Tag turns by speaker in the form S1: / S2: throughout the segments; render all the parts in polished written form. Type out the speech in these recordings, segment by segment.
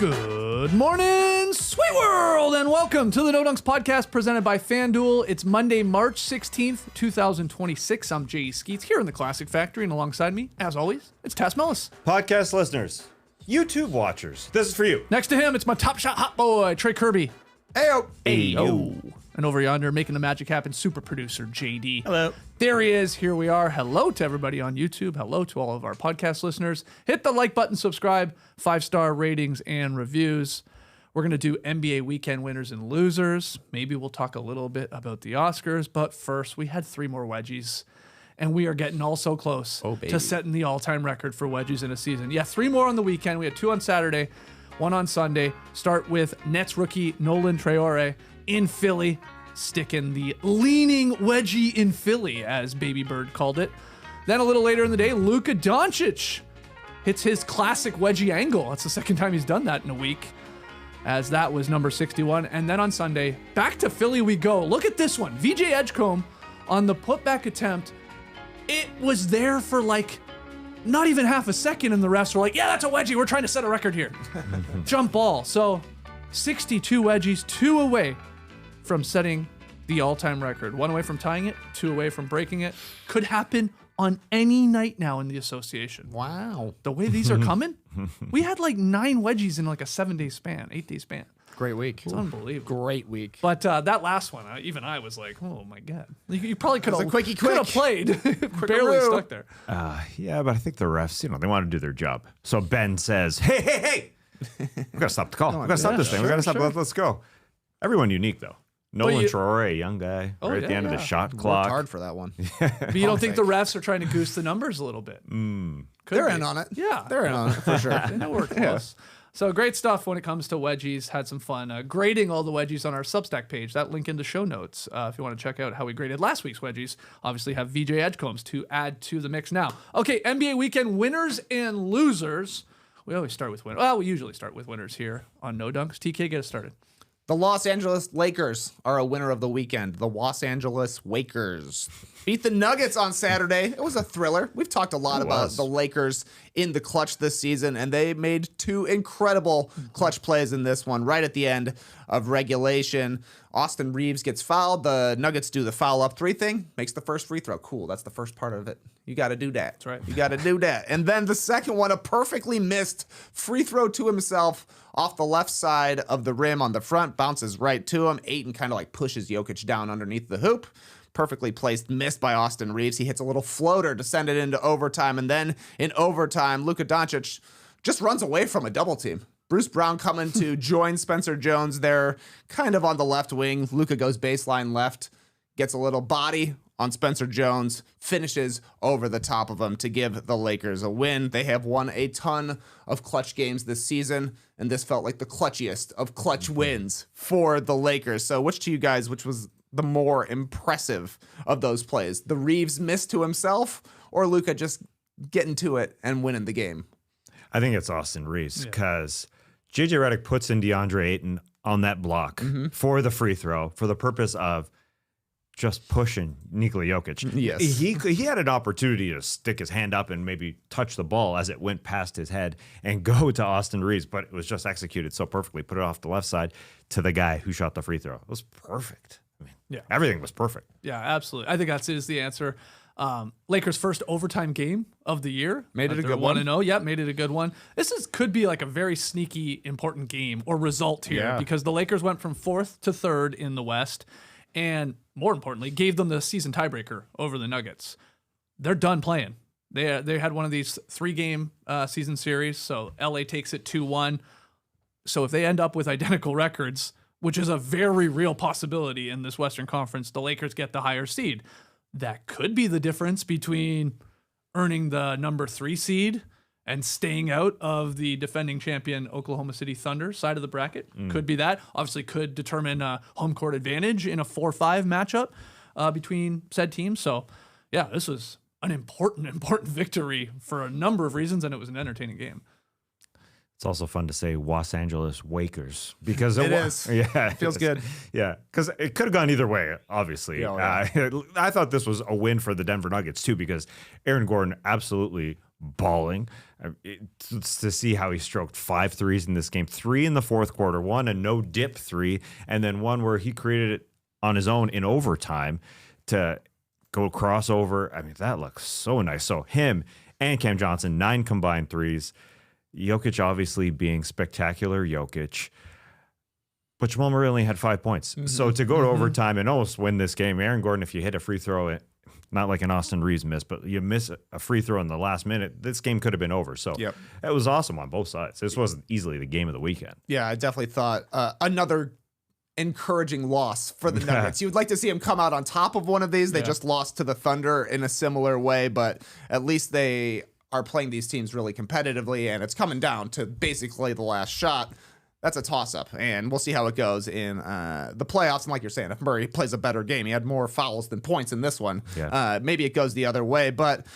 S1: Good morning, sweet world, and welcome to the No Dunks podcast presented by FanDuel. It's Monday, March 16th, 2026. I'm Jay Skeets here in the Classic Factory, and alongside me, as always, it's Tass Mellis.
S2: Podcast listeners, YouTube watchers, this is for you.
S1: Next to him, it's my top shot hot boy, Trey Kirby.
S3: Ayo.
S1: Ayo. And over yonder, making the magic happen, super producer JD.
S3: Hello.
S1: There he is. Here we are. Hello to everybody on YouTube. Hello to all of our podcast listeners. Hit the like button, subscribe, 5-star ratings and reviews. We're going to do NBA weekend winners and losers. Maybe we'll talk a little bit about the Oscars. But first, we had 3 more wedgies. And we are getting all so close to setting the all-time record for wedgies in a season. Yeah, 3 more on the weekend. We had 2 on Saturday, 1 on Sunday. Start with Nets rookie Nolan Traore in Philly, sticking the leaning wedgie in Philly, as Baby Bird called it. Then a little later in the day, Luka Doncic hits his classic wedgie angle. That's the second time he's done that in a week, as that was number 61. And then on Sunday, back to Philly we go. Look at this one. VJ Edgecombe on the putback attempt. It was there for like not even half a second, and the refs were like, yeah, that's a wedgie. We're trying to set a record here. Jump ball. So 62 wedgies, 2 away from setting the all-time record. 1 away from tying it, 2 away from breaking it. Could happen on any night now in the association.
S3: Wow.
S1: The way these are coming, we had like 9 wedgies in like a 7-day span, 8-day span.
S3: Great week.
S1: It's unbelievable.
S3: Great week.
S1: But that last one, even I was like, oh my God. You probably could have
S3: quick.
S1: played. Barely stuck there.
S2: Yeah, but I think the refs, they want to do their job. So Ben says, hey, we got to stop the call. We got to stop this thing. We got to stop. Let's go. Everyone unique, though. Nolan Traore, young guy, right at the end of the shot clock.
S3: Worked hard for that one.
S1: But you don't think the refs are trying to goose the numbers a little bit?
S3: They're in on it.
S1: Yeah.
S3: They're in on it for sure.
S1: They know we're close. So great stuff when it comes to wedgies. Had some fun grading all the wedgies on our Substack page. That link in the show notes if you want to check out how we graded last week's wedgies. Obviously have VJ Edgecombs to add to the mix now. Okay, NBA weekend winners and losers. We always start with winners. Well, we usually start with winners here on No Dunks. TK, get us started.
S3: The Los Angeles Lakers are a winner of the weekend. The Los Angeles Wakers beat the Nuggets on Saturday. It was a thriller. We've talked a lot about the Lakers in the clutch this season, and they made 2 incredible clutch plays in this one right at the end of regulation. Austin Reeves gets fouled. The Nuggets do the foul up 3 thing, makes the first free throw. Cool. That's the first part of it. You got to do that.
S1: That's right.
S3: You got to do that. And then the second one, a perfectly missed free throw to himself off the left side of the rim on the front, bounces right to him. Ayton kind of like pushes Jokic down underneath the hoop. Perfectly placed miss by Austin Reeves. He hits a little floater to send it into overtime. And then in overtime, Luka Doncic just runs away from a double team. Bruce Brown coming to join Spencer Jones there, kind of on the left wing. Luka goes baseline left, gets a little body on Spencer Jones, finishes over the top of him to give the Lakers a win. They have won a ton of clutch games this season, and this felt like the clutchiest of clutch wins for the Lakers. So which was the more impressive of those plays? The Reeves miss to himself, or Luka just getting to it and winning the game?
S2: I think it's Austin Reeves because JJ Redick puts in DeAndre Ayton on that block for the free throw for the purpose of just pushing Nikola Jokic.
S3: Yes.
S2: He had an opportunity to stick his hand up and maybe touch the ball as it went past his head and go to Austin Reeves, but it was just executed so perfectly. Put it off the left side to the guy who shot the free throw. It was perfect. I mean, everything was perfect.
S1: Yeah, absolutely. I think that is the answer. Lakers' first overtime game of the year.
S3: Made it a good one.
S1: 1-0. Yeah, made it a good one. This could be like a very sneaky, important game or result here because the Lakers went from 4th to 3rd in the West, and more importantly, gave them the season tiebreaker over the Nuggets. They're done playing. They had one of these 3-game season series, so LA takes it 2-1. So if they end up with identical records, which is a very real possibility in this Western Conference, the Lakers get the higher seed. That could be the difference between earning the number 3 seed and staying out of the defending champion Oklahoma City Thunder side of the bracket. Could be that. Obviously could determine home court advantage in a 4-5 matchup between said teams. So, yeah, this was an important victory for a number of reasons, and it was an entertaining game.
S2: It's also fun to say Los Angeles Wakers because
S3: it is.
S2: Yeah,
S3: it feels good.
S2: Yeah, because it could have gone either way, obviously.
S3: Yeah,
S2: I thought this was a win for the Denver Nuggets, too, because Aaron Gordon absolutely balling. To see how he stroked 5 threes in this game, 3 in the fourth quarter, 1 a no dip 3, and then 1 where he created it on his own in overtime to go crossover. I mean, that looks so nice. So him and Cam Johnson, 9 combined threes. Jokic obviously being spectacular Jokic. But Jamal Murray only had 5 points. So to go to overtime and almost win this game, Aaron Gordon, if you hit a free throw, not like an Austin Reeves miss, but you miss a free throw in the last minute, this game could have been over. So it was awesome on both sides. This wasn't easily the game of the weekend.
S3: Yeah, I definitely thought another encouraging loss for the Nuggets. You would like to see them come out on top of one of these. They just lost to the Thunder in a similar way, but at least they are playing these teams really competitively, and it's coming down to basically the last shot. That's a toss-up, and we'll see how it goes in the playoffs. And like you're saying, if Murray plays a better game, he had more fouls than points in this one. Maybe it goes the other way, but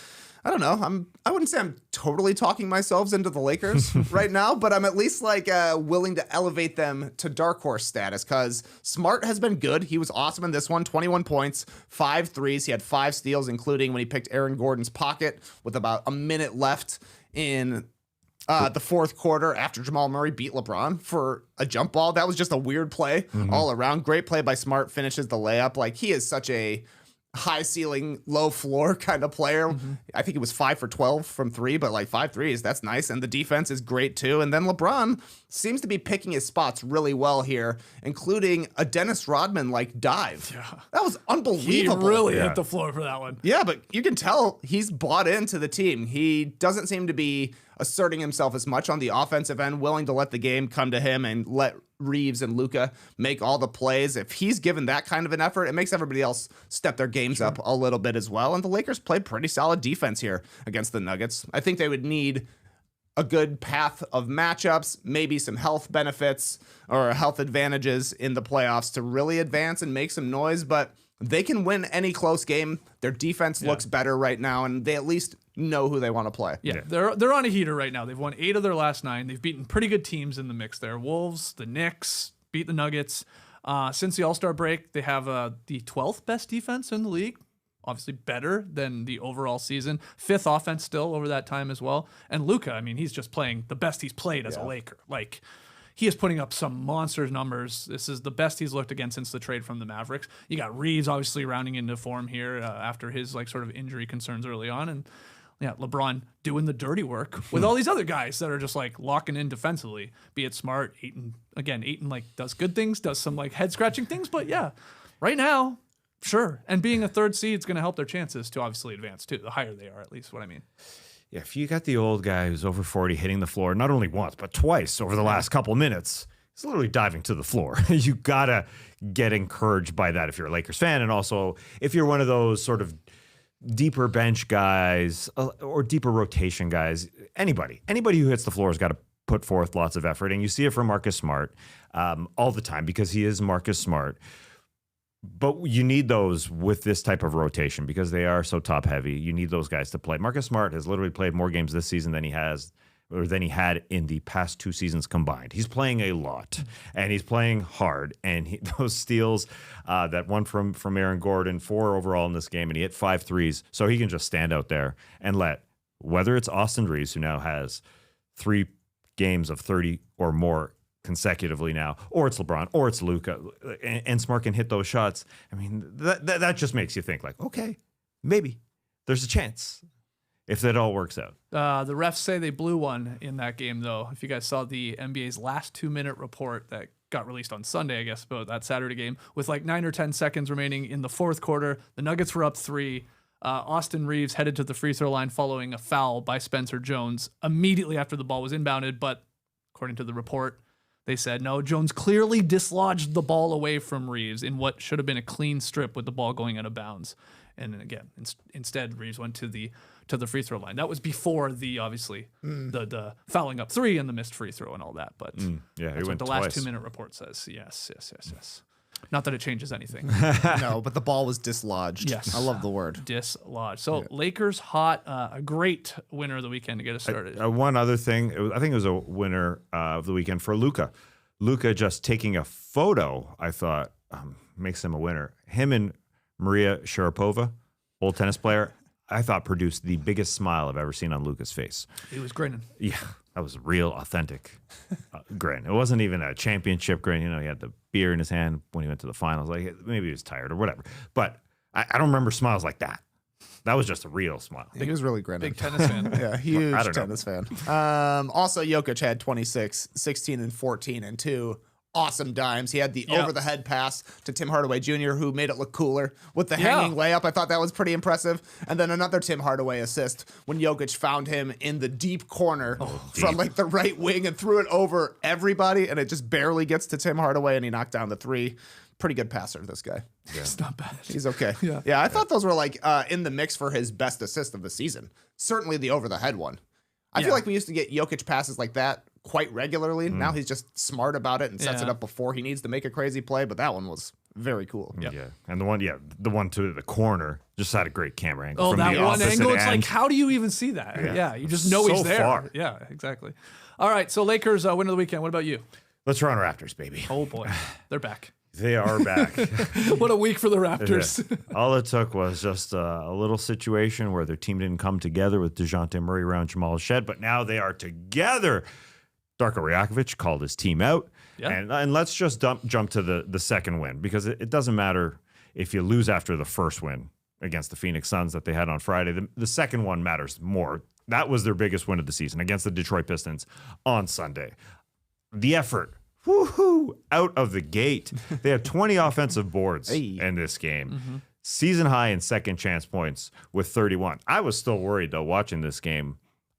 S3: I don't know. I wouldn't say I'm totally talking myself into the Lakers right now, but I'm at least like willing to elevate them to dark horse status because Smart has been good. He was awesome in this one, 21 points, 5 threes. He had 5 steals, including when he picked Aaron Gordon's pocket with about a minute left in the fourth quarter after Jamal Murray beat LeBron for a jump ball. That was just a weird play all around. Great play by Smart, finishes the layup. Like, he is such a high ceiling, low floor kind of player. I think he was 5 for 12 from 3, but like 5 threes, that's nice. And the defense is great too. And then LeBron seems to be picking his spots really well here, including a Dennis Rodman like dive. That was unbelievable.
S1: He really hit the floor for that one.
S3: Yeah, but you can tell he's bought into the team. He doesn't seem to be asserting himself as much on the offensive end, willing to let the game come to him and let Reeves and Luka make all the plays. If he's given that kind of an effort, it makes everybody else step their games up a little bit as well. And the Lakers played pretty solid defense here against the Nuggets. I think they would need a good path of matchups, maybe some health benefits or health advantages in the playoffs to really advance and make some noise, but they can win any close game. Their defense looks better right now, and they at least know who they want to play.
S1: They're on a heater right now. They've won 8 of their last 9. They've beaten pretty good teams in the mix there. Wolves, the Knicks, beat the Nuggets. Since the All-Star break, they have the 12th best defense in the league. Obviously better than the overall season. 5th offense still over that time as well. And Luka, I mean, he's just playing the best he's played as a Laker. Like, he is putting up some monster numbers. This is the best he's looked again since the trade from the Mavericks. You got Reeves obviously rounding into form here after his like sort of injury concerns early on, and LeBron doing the dirty work with all these other guys that are just like locking in defensively. Be it Smart, Ayton like does good things, does some like head scratching things, but right now, sure. And being a 3rd seed is going to help their chances to obviously advance too. The higher they are, at least what I mean.
S2: Yeah, if you got the old guy who's over 40 hitting the floor, not only once, but twice over the last couple minutes, he's literally diving to the floor. You got to get encouraged by that if you're a Lakers fan. And also, if you're one of those sort of deeper bench guys or deeper rotation guys, anybody who hits the floor has got to put forth lots of effort. And you see it from Marcus Smart all the time because he is Marcus Smart. But you need those with this type of rotation because they are so top heavy. You need those guys to play. Marcus Smart has literally played more games this season than he had in the past 2 seasons combined. He's playing a lot and he's playing hard. And those steals, that one from Aaron Gordon, 4 overall in this game, and he hit 5 threes. So he can just stand out there and whether it's Austin Reeves, who now has 3 games of 30 or more consecutively now, or it's LeBron, or it's Luka, and Smart can hit those shots. I mean, that just makes you think like, okay, maybe there's a chance if that all works out.
S1: The refs say they blew one in that game, though. If you guys saw the NBA's last 2-minute report that got released on Sunday, I guess, about that Saturday game, with like 9 or 10 seconds remaining in the fourth quarter, the Nuggets were up 3. Austin Reeves headed to the free throw line following a foul by Spencer Jones immediately after the ball was inbounded, but according to the report, they said, no, Jones clearly dislodged the ball away from Reeves in what should have been a clean strip with the ball going out of bounds. And then again, instead, Reeves went to the free throw line. That was before the fouling up 3 and the missed free throw and all that. But that's what the last 2-minute report says. Yes. Not that it changes anything.
S3: No, but the ball was dislodged.
S1: Yes.
S3: I love the word.
S1: Dislodged. So Lakers hot, a great winner of the weekend to get us started.
S2: One other thing, I think it was a winner of the weekend for Luka. Luka just taking a photo, I thought, makes him a winner. Him and Maria Sharapova, old tennis player. I thought produced the biggest smile I've ever seen on Luka's face.
S1: He was grinning.
S2: Yeah, that was a real, authentic grin. It wasn't even a championship grin. You know, he had the beer in his hand when he went to the finals. Like, maybe he was tired or whatever. But I don't remember smiles like that. That was just a real smile.
S3: He was really grinning.
S1: Big tennis fan.
S3: Yeah, huge
S2: I don't know.
S3: tennis fan. Also, Jokic had 26, 16, and 14, and 2 awesome dimes. He had the over-the-head pass to Tim Hardaway Jr., who made it look cooler with the hanging layup. I thought that was pretty impressive. And then another Tim Hardaway assist when Jokic found him in the deep corner from like the right wing and threw it over everybody, and it just barely gets to Tim Hardaway, and he knocked down the 3. Pretty good passer, this guy.
S1: Yeah. It's not bad.
S3: He's okay. Yeah, I thought those were like in the mix for his best assist of the season. Certainly the over-the-head one. I feel like we used to get Jokic passes like that quite regularly. Now he's just smart about it and sets it up before he needs to make a crazy play, but that one was very cool.
S2: Yeah. And the one to the corner just had a great camera angle.
S1: Oh,
S2: from
S1: that
S2: the
S1: one angle. It's
S2: end.
S1: like, how do you even see that? Yeah, you just know he's
S2: So
S1: there.
S2: far.
S1: Yeah, exactly. All right, so Lakers win of the weekend. What about you?
S2: Let's run Raptors, baby.
S1: Oh, boy. They're back.
S2: They are back.
S1: What a week for the Raptors.
S2: All it took was just a little situation where their team didn't come together with DeJounte Murray around Jamal Shed, but now they are together. Darko Rajakovic called his team out.
S1: Yeah.
S2: And let's just jump to the second win, because it doesn't matter if you lose after the first win against the Phoenix Suns that they had on Friday. The second one matters more. That was their biggest win of the season against the Detroit Pistons on Sunday. The effort. Woohoo! Out of the gate. They had 20 offensive boards in this game. Season high in second chance points with 31. I was still worried, though, watching this game.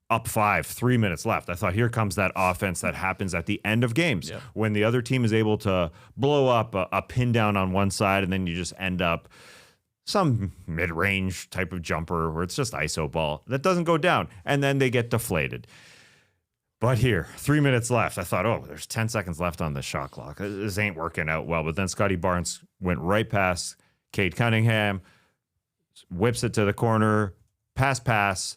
S2: Up 5, 3 minutes left. I thought, here comes that offense that happens at the end of games when the other team is able to blow up a pin down on one side, and then you just end up some mid-range type of jumper where it's just ISO ball that doesn't go down, and then they get deflated. But here, 3 minutes left. I thought, oh, there's 10 seconds left on the shot clock. This ain't working out well. But then Scotty Barnes went right past Cade Cunningham, whips it to the corner, pass,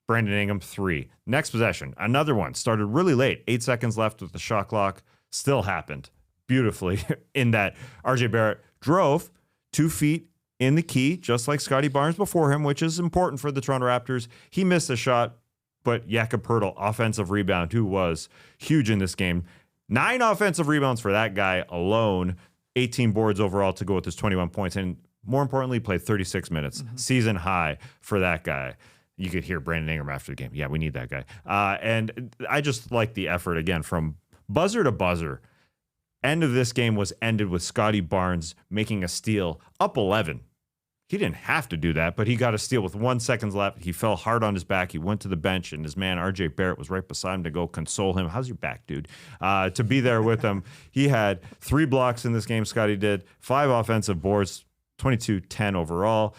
S2: Brandon Ingram 3. Next possession, another one. Started really late. 8 seconds left with the shot clock. Still happened beautifully in that RJ Barrett drove 2 feet in the key, just like Scotty Barnes before him, which is important for the Toronto Raptors. He missed a shot. But Jakob Poeltl, offensive rebound, who was huge in this game. 9 offensive rebounds for that guy alone. 18 boards overall to go with his 21 points. And more importantly, played 36 minutes. Season high for that guy. You could hear Brandon Ingram after the game. Yeah, we need that guy. And I just like the effort, again, from buzzer to buzzer. End of this game was ended with Scotty Barnes making a steal, up 11. He didn't have to do that, but he got a steal with 1 second left. He fell hard on his back. He went to the bench, and his man, RJ Barrett, was right beside him to go console him. How's your back, dude? To be there with him. He had 3 blocks in this game, Scotty did. 5 offensive boards, 22-10 overall.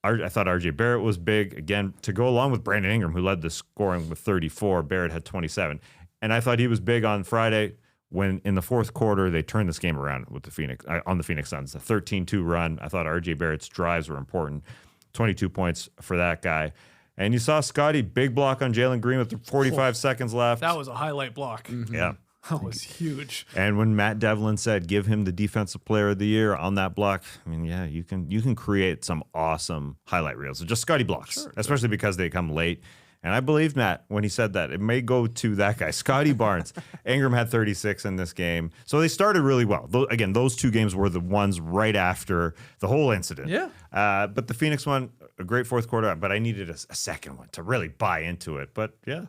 S2: I thought RJ Barrett was big, again, to go along with Brandon Ingram, who led the scoring with 34. Barrett had 27. And I thought he was big on Friday, when in the fourth quarter they turned this game around with the Phoenix Suns. The 13-2 run. I thought RJ Barrett's drives were important. 22 points for that guy. And you saw Scotty, big block on Jalen Green with 45 seconds left.
S1: That was a highlight block.
S2: Yeah.
S1: That was huge.
S2: And when Matt Devlin said, give him the defensive player of the year on that block, I mean, yeah, you can create some awesome highlight reels. So just Scotty blocks, especially because they come late. And I believe Matt when he said that. It may go to that guy, Scotty Barnes. Ingram had 36 in this game. So they started really well. Again, those 2 games were the ones right after the whole incident.
S1: Yeah.
S2: But the Phoenix one, a great fourth quarter, but I needed a second one to really buy into it. But yeah,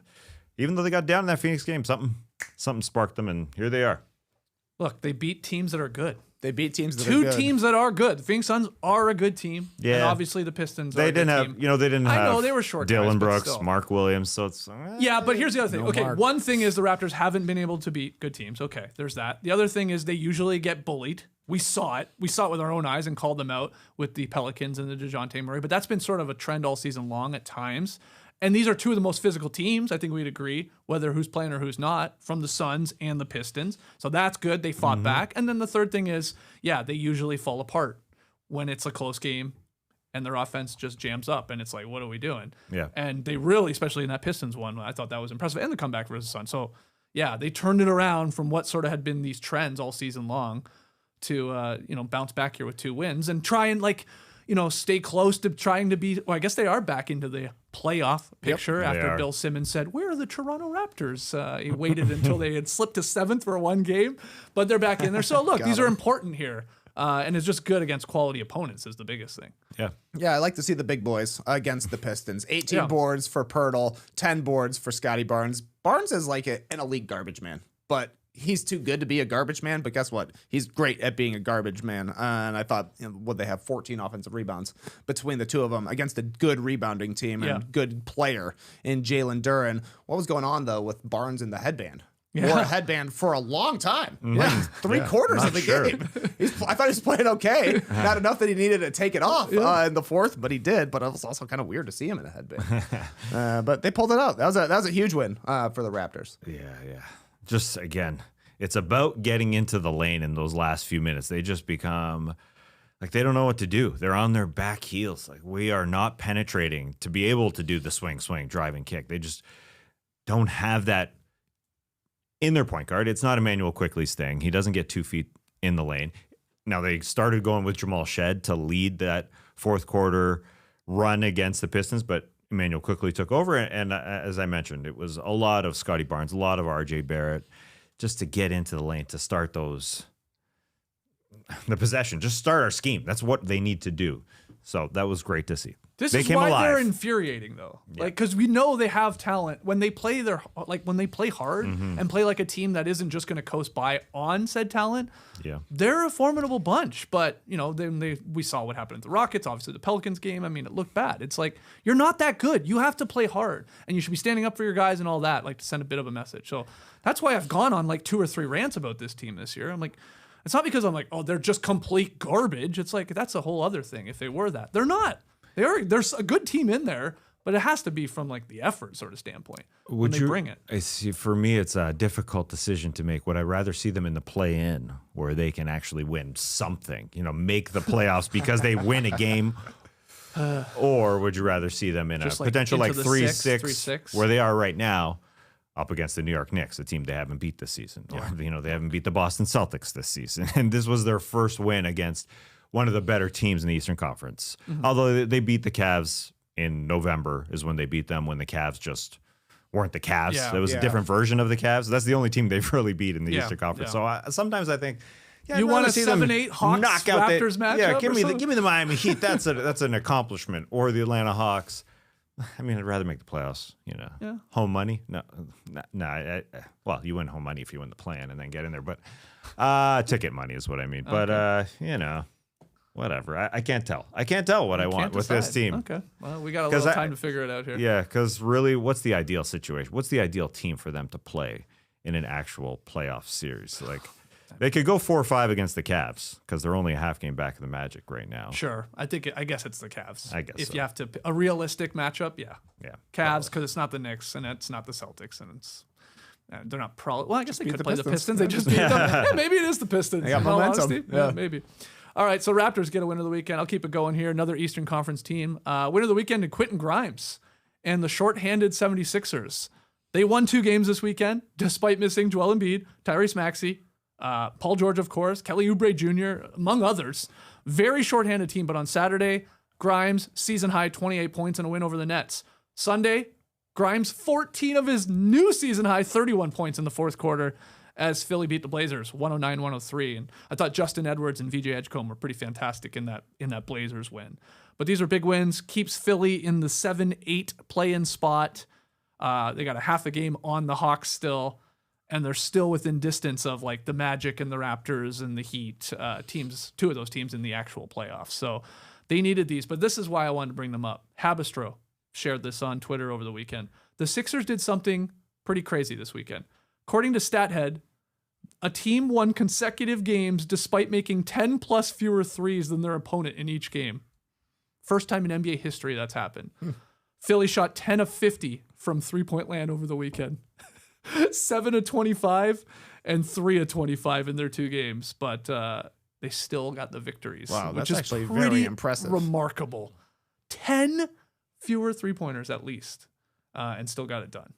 S2: even though they got down in that Phoenix game, something sparked them, and here they are.
S1: Look, they beat teams that are good.
S3: They beat teams that are good.
S1: 2 teams that are good. The Phoenix Suns are a good team.
S2: Yeah.
S1: And obviously the Pistons are
S2: They
S1: a good
S2: didn't have,
S1: team.
S2: they didn't have.
S1: I know, they were short guys,
S2: Dylan
S1: but
S2: Brooks,
S1: still.
S2: Mark Williams. So it's
S1: Yeah, but here's the other thing.
S3: No
S1: Okay,
S3: Mark.
S1: one thing is the Raptors haven't been able to beat good teams. Okay, there's that. The other thing is they usually get bullied. We saw it. We saw it with our own eyes and called them out with the Pelicans and the DeJounte Murray. But that's been sort of a trend all season long at times. And these are 2 of the most physical teams, I think we'd agree, whether who's playing or who's not, from the Suns and the Pistons. So that's good. They fought back. And then the third thing is, yeah, they usually fall apart when it's a close game and their offense just jams up. And it's like, what are we doing?
S2: Yeah.
S1: And they really, especially in that Pistons one, I thought that was impressive. And the comeback versus the Suns. So, yeah, they turned it around from what sort of had been these trends all season long to, bounce back here with 2 wins and try and, like, stay close to trying to be, well, I guess they are back into the playoff picture after Bill Simmons said, where are the Toronto Raptors? He waited until they had slipped to 7th for one game, but they're back in there. So look, these are important here. And it's just good against quality opponents is the biggest thing.
S3: Yeah, I like to see the big boys against the Pistons. 18 boards for Pirtle, 10 boards for Scotty Barnes. Barnes is like an elite garbage man, but he's too good to be a garbage man. But guess what? He's great at being a garbage man. And I thought, would they have 14 offensive rebounds between the two of them against a good rebounding team and good player in Jalen Duren? What was going on, though, with Barnes in the headband? Wore a headband for a long time. Like 3/4 of the game. I thought he was playing okay. Not enough that he needed to take it off in the 4th, but he did. But it was also kind of weird to see him in a headband. But they pulled it out. That was a huge win for the Raptors.
S2: Yeah. Just, again, it's about getting into the lane in those last few minutes. They just become like they don't know what to do. They're on their back heels. Like, we are not penetrating to be able to do the swing, drive, and kick. They just don't have that in their point guard. It's not Emmanuel Quickley's thing. He doesn't get 2 feet in the lane. Now, they started going with Jamal Shed to lead that fourth quarter run against the Pistons, but Emmanuel Quickley took over. And as I mentioned, it was a lot of Scotty Barnes, a lot of RJ Barrett, just to get into the lane, to start the possession, just start our scheme. That's what they need to do. So that was great to see.
S1: This is why they're infuriating, though. Like, because we know they have talent when they play when they play hard and play like a team that isn't just going to coast by on said talent. Yeah, they're a formidable bunch. But we saw what happened at the Rockets. Obviously, the Pelicans game. I mean, it looked bad. It's like you're not that good. You have to play hard, and you should be standing up for your guys and all that. Like, to send a bit of a message. So that's why I've gone on like 2 or 3 rants about this team this year. I'm like, it's not because I'm like, oh, they're just complete garbage. It's like that's a whole other thing. If they were that, they're not. There's a good team in there, but it has to be from like the effort sort of standpoint when they bring it.
S2: I see, for me, it's a difficult decision to make. Would I rather see them in the play-in where they can actually win something, make the playoffs because they win a game? Or would you rather see them in a potential like 3-6 where they are right now, up against the New York Knicks, a team they haven't beat this season? Or, they haven't beat the Boston Celtics this season. And this was their first win against one of the better teams in the Eastern Conference. Although they beat the Cavs in November is when they beat them, when the Cavs just weren't the Cavs. It was a different version of the Cavs. That's the only team they've really beat in the Eastern Conference. So sometimes I think,
S1: you want a 7-8 Hawks Raptors matchup?
S2: Yeah, give me the Miami Heat. That's an accomplishment. Or the Atlanta Hawks. I mean, I'd rather make the playoffs. Home money. No. Well, you win home money if you win the play-in and then get in there. But ticket money is what I mean. But whatever. I can't tell. I can't tell what I want with this team.
S1: Okay. Well, we got a little time to figure it out here.
S2: Yeah, because really, what's the ideal situation? What's the ideal team for them to play in an actual playoff series? Like, they could go 4-5 against the Cavs because they're only a half game back of the Magic right now.
S1: Sure. I guess it's the Cavs.
S2: I guess
S1: if you have to a realistic matchup, yeah. Cavs, because it's not the Knicks and it's not the Celtics and it's. They're not probably. Well, I guess they could play the Pistons. They just beat them. Yeah, maybe it is the Pistons.
S3: They got momentum.
S1: Yeah, maybe. All right, so Raptors get a win of the weekend. I'll keep it going here. Another Eastern Conference team. Win of the weekend to Quentin Grimes and the shorthanded 76ers. They won 2 games this weekend, despite missing Joel Embiid, Tyrese Maxey, Paul George, of course, Kelly Oubre Jr., among others. Very shorthanded team, but on Saturday, Grimes, season-high 28 points and a win over the Nets. Sunday, Grimes, 14 of his new season-high 31 points in the fourth quarter as Philly beat the Blazers 109-103. And I thought Justin Edwards and VJ Edgecombe were pretty fantastic in that Blazers win. But these are big wins. Keeps Philly in the 7-8 play-in spot. They got a half a game on the Hawks still, and they're still within distance of like the Magic and the Raptors and the Heat teams, 2 of those teams in the actual playoffs. So they needed these, but this is why I wanted to bring them up. Habistro shared this on Twitter over the weekend. The Sixers did something pretty crazy this weekend. According to StatHead, a team won consecutive games despite making 10 plus fewer threes than their opponent in each game. First time in NBA history that's happened. Philly shot 10 of 50 from three-point land over the weekend. 7 of 25 and 3 of 25 in their 2 games, but they still got the victories.
S3: Wow,
S1: which
S3: that's
S1: is
S3: actually
S1: pretty
S3: very impressive.
S1: Remarkable. 10 fewer three-pointers at least, and still got it done.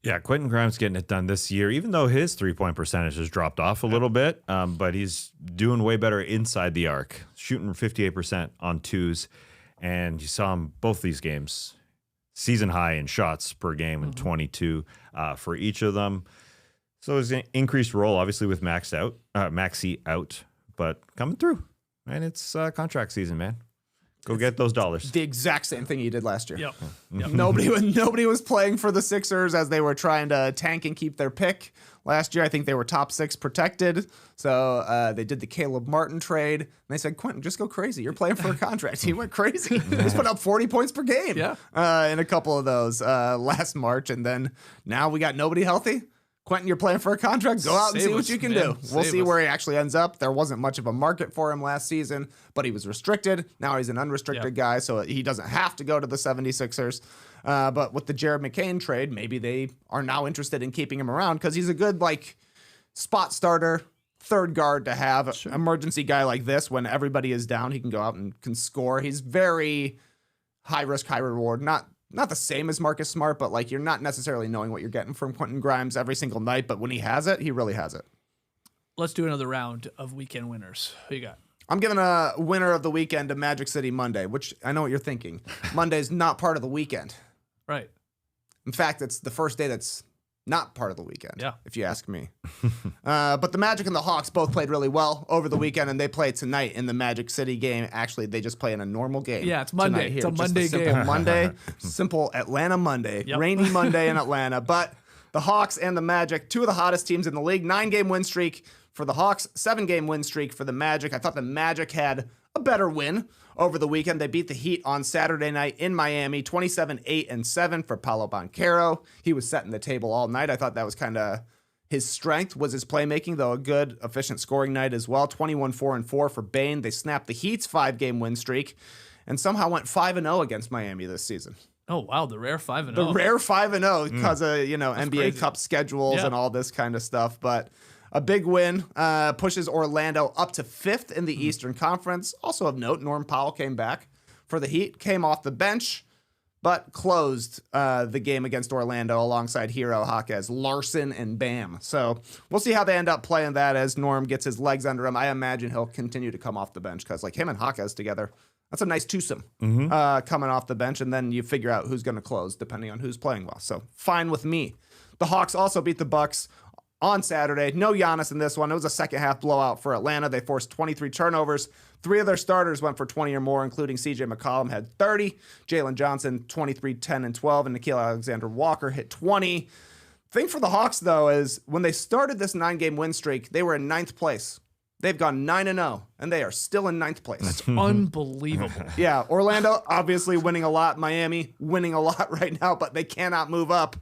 S2: Yeah, Quentin Grimes getting it done this year, even though his 3-point percentage has dropped off a little bit, but he's doing way better inside the arc, shooting 58% on twos. And you saw him both these games, season high in shots per game and 22 for each of them. So it's an increased role, obviously, with Maxey out, but coming through. And it's contract season, man. Go get those dollars.
S3: The exact same thing he did last year.
S1: Yep.
S3: Nobody was playing for the Sixers as they were trying to tank and keep their pick. Last year, I think they were top 6 protected. So they did the Caleb Martin trade. And they said, Quentin, just go crazy. You're playing for a contract. He went crazy. He's put up 40 points per game in a couple of those last March. And then now we got nobody healthy. Quentin, you're playing for a contract. Go out and see what you can do. We'll see where he actually ends up. There wasn't much of a market for him last season, but he was restricted. Now he's an unrestricted guy, so he doesn't have to go to the 76ers. But with the Jared McCain trade, maybe they are now interested in keeping him around because he's a good spot starter, third guard to have. Sure. Emergency guy like this, when everybody is down, he can go out and can score. He's very high risk, high reward. Not the same as Marcus Smart, but you're not necessarily knowing what you're getting from Quentin Grimes every single night. But when he has it, he really has it.
S1: Let's do another round of weekend winners. Who you got?
S3: I'm giving a winner of the weekend to Magic City Monday, which I know what you're thinking. Monday's not part of the weekend.
S1: Right.
S3: In fact, it's the first day that's not part of the weekend, if you ask me. But the Magic and the Hawks both played really well over the weekend, and they play tonight in the Magic City game. Actually, they just play in a normal game.
S1: Yeah, it's Monday.
S3: Here.
S1: It's a
S3: just
S1: Monday
S3: a simple
S1: game.
S3: Monday, simple Atlanta Monday, rainy Monday in Atlanta. But the Hawks and the Magic, two of the hottest teams in the league, 9-game win streak for the Hawks, 7-game win streak for the Magic. I thought the Magic had a better win over the weekend. They beat the Heat on Saturday night in Miami, 27-8-7 for Paolo Banchero. He was setting the table all night. I thought that was kind of his strength, was his playmaking, though a good, efficient scoring night as well. 21-4-4 for Bane. They snapped the Heat's 5-game win streak and somehow went 5-0 against Miami this season.
S1: Oh, wow, the rare 5-0.
S3: The rare 5-0 because of, NBA crazy. Cup schedules and all this kind of stuff. But a big win pushes Orlando up to 5th in the Eastern Conference. Also of note, Norm Powell came back for the Heat, came off the bench, but closed the game against Orlando alongside Hero, Jaquez, Larson, and Bam. So we'll see how they end up playing that as Norm gets his legs under him. I imagine he'll continue to come off the bench because him and Jaquez together, that's a nice twosome coming off the bench, and then you figure out who's going to close depending on who's playing well. So fine with me. The Hawks also beat the Bucks on Saturday. No Giannis in this one. It was a second-half blowout for Atlanta. They forced 23 turnovers. 3 of their starters went for 20 or more, including C.J. McCollum had 30. Jalen Johnson, 23, 10, and 12. And Nickeil Alexander-Walker hit 20. Thing for the Hawks, though, is when they started this 9-game win streak, they were in 9th place. They've gone 9-0, and they are still in 9th place.
S1: That's unbelievable.
S3: Yeah, Orlando obviously winning a lot. Miami winning a lot right now, but they cannot move up.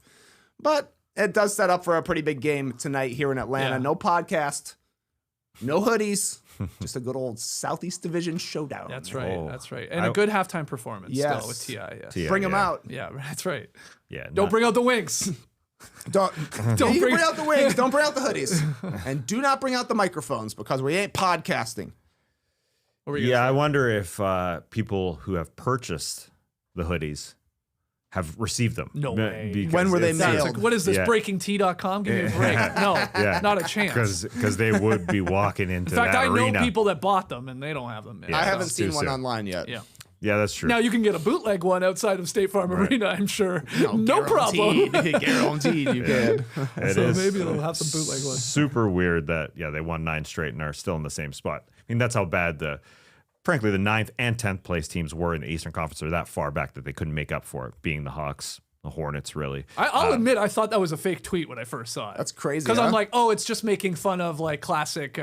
S3: But it does set up for a pretty big game tonight here in Atlanta. No podcast, no hoodies, just a good old Southeast Division showdown.
S1: That's right. That's right. And a good halftime performance still with T.I. Yes.
S3: Bring them out.
S1: Yeah, that's right.
S2: Yeah.
S1: Don't bring out the wings.
S3: Don't bring out the wings. Don't bring out the hoodies. And do not bring out the microphones because we ain't podcasting.
S2: I wonder if people who have purchased the hoodies have received them.
S1: No way.
S3: When were they mailed?
S1: What is this, breakingtea.com? Give me a break. No, not a chance.
S2: Because they would be walking into that arena.
S1: In fact, I know people that bought them, and they don't have them.
S3: I haven't seen one online yet.
S2: Yeah, that's true.
S1: Now you can get a bootleg one outside of State Farm Arena, I'm sure. No problem.
S3: Guaranteed you can.
S1: So maybe they'll have some bootleg ones.
S2: Super weird that, they won 9 straight and are still in the same spot. I mean, that's how bad frankly, the 9th and 10th place teams were in the Eastern Conference. They're that far back that they couldn't make up for it, being the Hawks, the Hornets, really.
S1: I'll admit, I thought that was a fake tweet when I first saw it.
S3: That's crazy.
S1: Because I'm like, it's just making fun of classic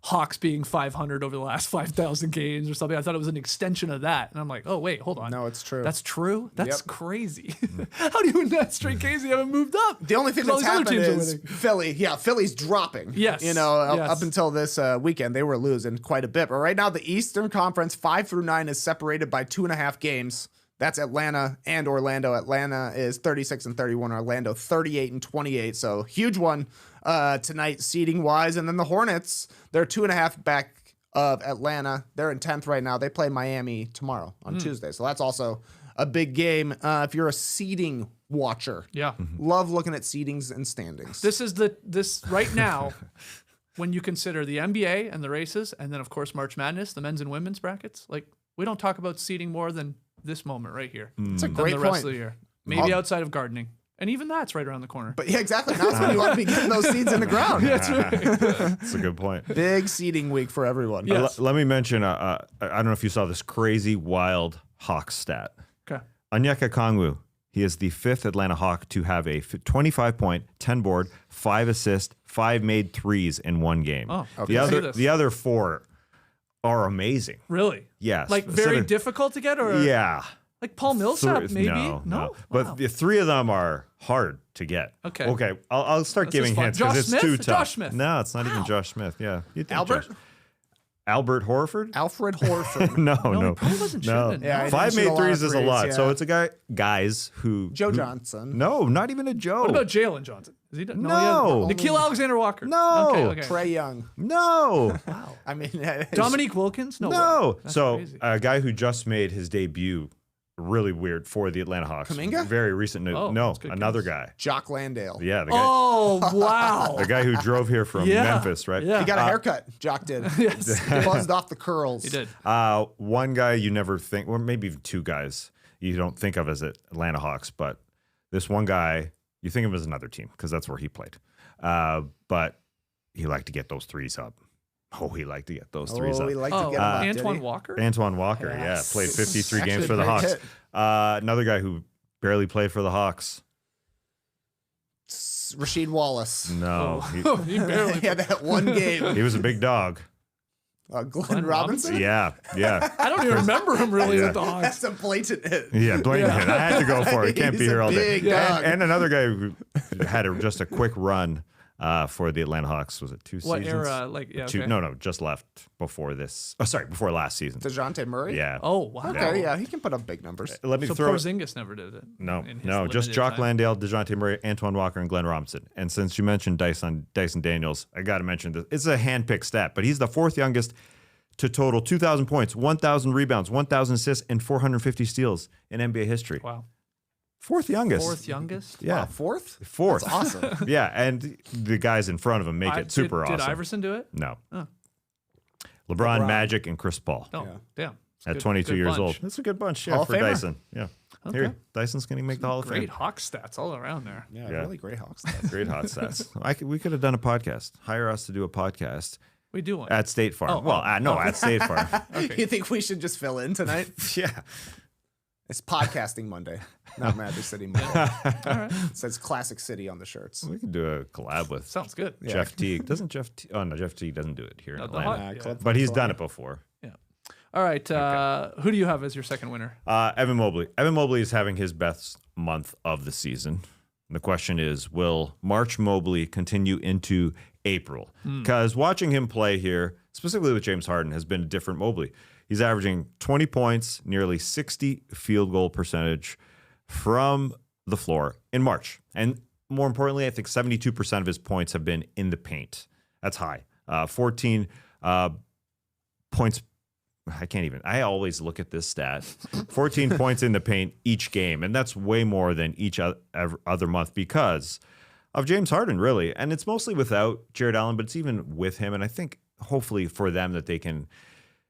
S1: Hawks being 500 over the last 5,000 games or something. I thought it was an extension of that. And I'm like, wait, hold on.
S3: No, it's true.
S1: That's true? That's crazy. How do you win that straight case? You haven't moved up.
S3: The only thing that's happened is Philly. Yeah, Philly's dropping.
S1: Yes.
S3: Up until this weekend, they were losing quite a bit. But right now, the Eastern Conference 5 through 9 is separated by 2.5 games. That's Atlanta and Orlando. Atlanta is 36-31. Orlando 38-28. So huge one tonight, seeding wise. And then the Hornets, they're 2.5 back of Atlanta. They're in 10th right now. They play Miami tomorrow on Tuesday. So that's also a big game. If you're a seeding watcher,
S1: Yeah.
S3: love looking at seedings and standings.
S1: This is this right now when you consider the NBA and the races, and then of course March Madness, the men's and women's brackets. Like we don't talk about seeding more than this moment right here.
S3: It's a
S1: Than
S3: great
S1: the rest
S3: point.
S1: of the year. Maybe outside of gardening. And even that's right around the corner.
S3: But yeah, exactly. That's when you want to be getting those seeds in the ground.
S1: That's right.
S2: That's a good point.
S3: Big seeding week for everyone.
S1: Yeah.
S2: Let me mention, I don't know if you saw this crazy, wild Hawks stat.
S1: Okay.
S2: Onyeka Okongwu, he is the 5th Atlanta Hawk to have a 25-point, 10-board, 5 assist, 5 made threes in one game.
S1: Oh, okay.
S2: The other 4 are amazing.
S1: Really?
S2: Yes.
S1: Like
S2: So
S1: very
S2: they're-
S1: difficult to get, or
S2: Yeah.
S1: like Paul Millsap, maybe?
S2: No.
S1: Wow.
S2: But the 3 of them are hard to get.
S1: Okay.
S2: Okay. I'll start
S1: This
S2: giving
S1: is fun.
S2: hints because
S1: Josh
S2: it's
S1: Smith?
S2: too tough.
S1: Josh Smith.
S2: No, it's not even Josh Smith. Yeah. You'd think
S3: Albert?
S2: Albert Horford?
S3: Alfred Horford.
S2: No.
S1: he probably wasn't
S2: No.
S1: shooting.
S3: Yeah, I
S2: 5
S3: didn't shoot a
S2: made
S3: lot of
S2: threes is a
S3: threes,
S2: lot. So
S3: yeah.
S2: it's a guys who
S3: Joe
S2: who-
S3: Johnson.
S2: No, not even a Joe.
S1: What about Jalen Johnson? Is he done?
S2: No.
S1: Nikhil Alexander Walker.
S2: No.
S1: Okay.
S3: Trey Young.
S2: No.
S1: Wow.
S3: I mean,
S1: Dominique Wilkins? No.
S2: No.
S1: way. That's
S2: So
S1: crazy.
S2: a guy who just made his debut, really weird for the Atlanta Hawks.
S3: Kuminga?
S2: Very recent.
S1: Oh,
S2: No,
S1: that's good
S2: another
S1: guess.
S2: guy.
S3: Jock Landale.
S2: Yeah, the guy.
S1: Oh, wow.
S2: The guy who drove here from
S1: Yeah.
S2: Memphis, right?
S1: Yeah.
S3: He got a haircut. Jock did.
S1: Yes.
S3: Buzzed off the curls.
S1: He did.
S2: One guy you never think, or maybe even 2 guys you don't think of as Atlanta Hawks, but this one guy, you think of as another team because that's where he played. But he liked to get those threes up. Oh, he liked to get those threes
S3: Oh,
S2: up.
S3: we like to
S1: Oh,
S3: get him up, did
S1: Antoine
S3: he?
S1: Walker?
S2: Antoine Walker,
S3: Yes.
S2: yeah, played 53
S3: Actually
S2: games
S3: a
S2: for the
S3: great
S2: Hawks.
S3: hit.
S2: Another guy who barely played for the Hawks.
S3: Rasheed Wallace.
S2: No,
S1: He barely.
S3: He had that one game.
S2: he was a big dog.
S3: Glenn Robinson?
S2: Yeah.
S1: I don't even remember him really
S2: Yeah.
S1: with the Hawks.
S3: That's a blatant hit.
S2: Yeah, blatant hit. I had to go for it. He can't be
S3: He's
S2: here
S3: a
S2: all day.
S3: big dog.
S2: And another guy who had just a quick run for the Atlanta Hawks. Was it 2
S1: What
S2: seasons?
S1: era? Like, yeah.
S2: 2,
S1: Okay.
S2: no, just left before this. Oh, sorry, before last season.
S3: DeJounte Murray?
S2: Yeah.
S1: Oh, wow.
S3: Okay, yeah, he can put up big numbers.
S2: Let me
S1: So
S2: throw.
S1: Porzingis never did it.
S2: No,
S1: in his
S2: just
S1: limited
S2: Jock
S1: time.
S2: Landale, DeJounte Murray, Antoine Walker, and Glenn Robinson. And since you mentioned Dyson Daniels, I got to mention this. It's a hand-picked stat, but he's the 4th youngest to total 2,000 points, 1,000 rebounds, 1,000 assists, and 450 steals in NBA history.
S1: Wow.
S2: 4th youngest.
S1: 4th youngest?
S2: Yeah.
S3: Wow, fourth?
S2: 4th.
S3: That's awesome.
S2: Yeah, and the guys in front of him make it super
S1: Did
S2: awesome.
S1: Iverson do it?
S2: No.
S1: Oh.
S2: LeBron,
S3: LeBron.
S2: Magic, and Chris Paul
S1: No.
S3: Yeah.
S1: Damn. It's
S2: at
S1: good-
S2: 22
S1: good
S2: years
S1: bunch.
S2: old. That's a good bunch, yeah,
S3: Hall of
S2: for
S3: Famer.
S2: Dyson. Yeah. Here,
S1: Okay.
S2: Dyson's going to make the Hall of Fame.
S1: Great Hawk stats all around there.
S3: Yeah,
S2: Yeah.
S3: really great Hawks.
S2: Great hot stats. We could have done a podcast. Hire us to do a podcast
S1: We do one.
S2: at State Farm.
S1: Oh,
S2: well, no, at State Farm.
S3: You think we should just fill in tonight?
S2: Yeah.
S3: It's podcasting Monday, not Magic City Monday.
S1: All right.
S3: It says Classic City on the shirts.
S2: We could do a collab with
S1: Sounds good.
S2: Jeff Teague. Doesn't Jeff Teague? Oh, no, Jeff Teague doesn't do it here in
S1: No, the
S2: Atlanta.
S1: Hawk-
S3: Clip-
S2: But he's done it before.
S1: Yeah. All right. Who do you have as your second winner?
S2: Evan Mobley. Evan Mobley is having his best month of the season. The question is, will March Mobley continue into April? Because watching him play here, specifically with James Harden, has been a different Mobley. He's averaging 20 points, nearly 60 field goal percentage from the floor in March. And more importantly, I think 72% of his points have been in the paint. That's high. 14 points. I always look at this stat. 14 points in the paint each game. And that's way more than each other month because of James Harden, really. And it's mostly without Jared Allen, but it's even with him. And I think hopefully for them that they can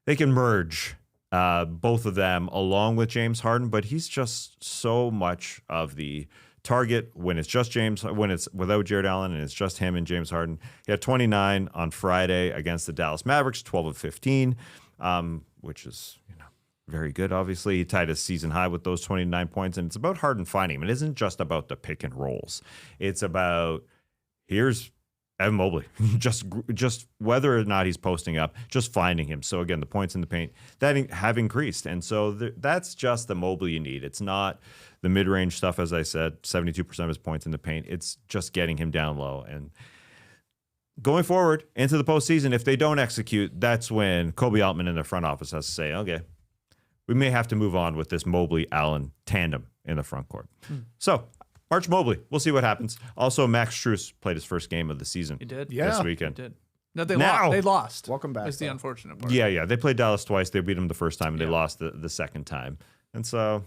S2: merge both of them along with James Harden. But he's just so much of the target when it's just James, when it's without Jared Allen and it's just him and James Harden. He had 29 on Friday against the Dallas Mavericks, 12 of 15. Which is, very good, obviously. He tied his season high with those 29 points, and it's about Harden finding him. It isn't just about the pick and rolls. It's about, here's Evan Mobley, just whether or not he's posting up, just finding him. So, again, the points in the paint that have increased, and so that's just the Mobley you need. It's not the mid-range stuff, as I said, 72% of his points in the paint. It's just getting him down low, and going forward into the postseason, if they don't execute, that's when Kobe Altman in the front office has to say, okay, we may have to move on with this Mobley-Allen tandem in the front court. So, March Mobley, we'll see what happens. Also, Max Strus played his first game of the season
S1: He did.
S2: this
S3: Yeah.
S2: weekend.
S1: He did. No, they
S2: Now-
S1: lost. They lost.
S3: Welcome back,
S1: Is the
S3: though.
S1: unfortunate part.
S2: Yeah. They played Dallas twice. They beat him the first time, and they lost the second time. And so,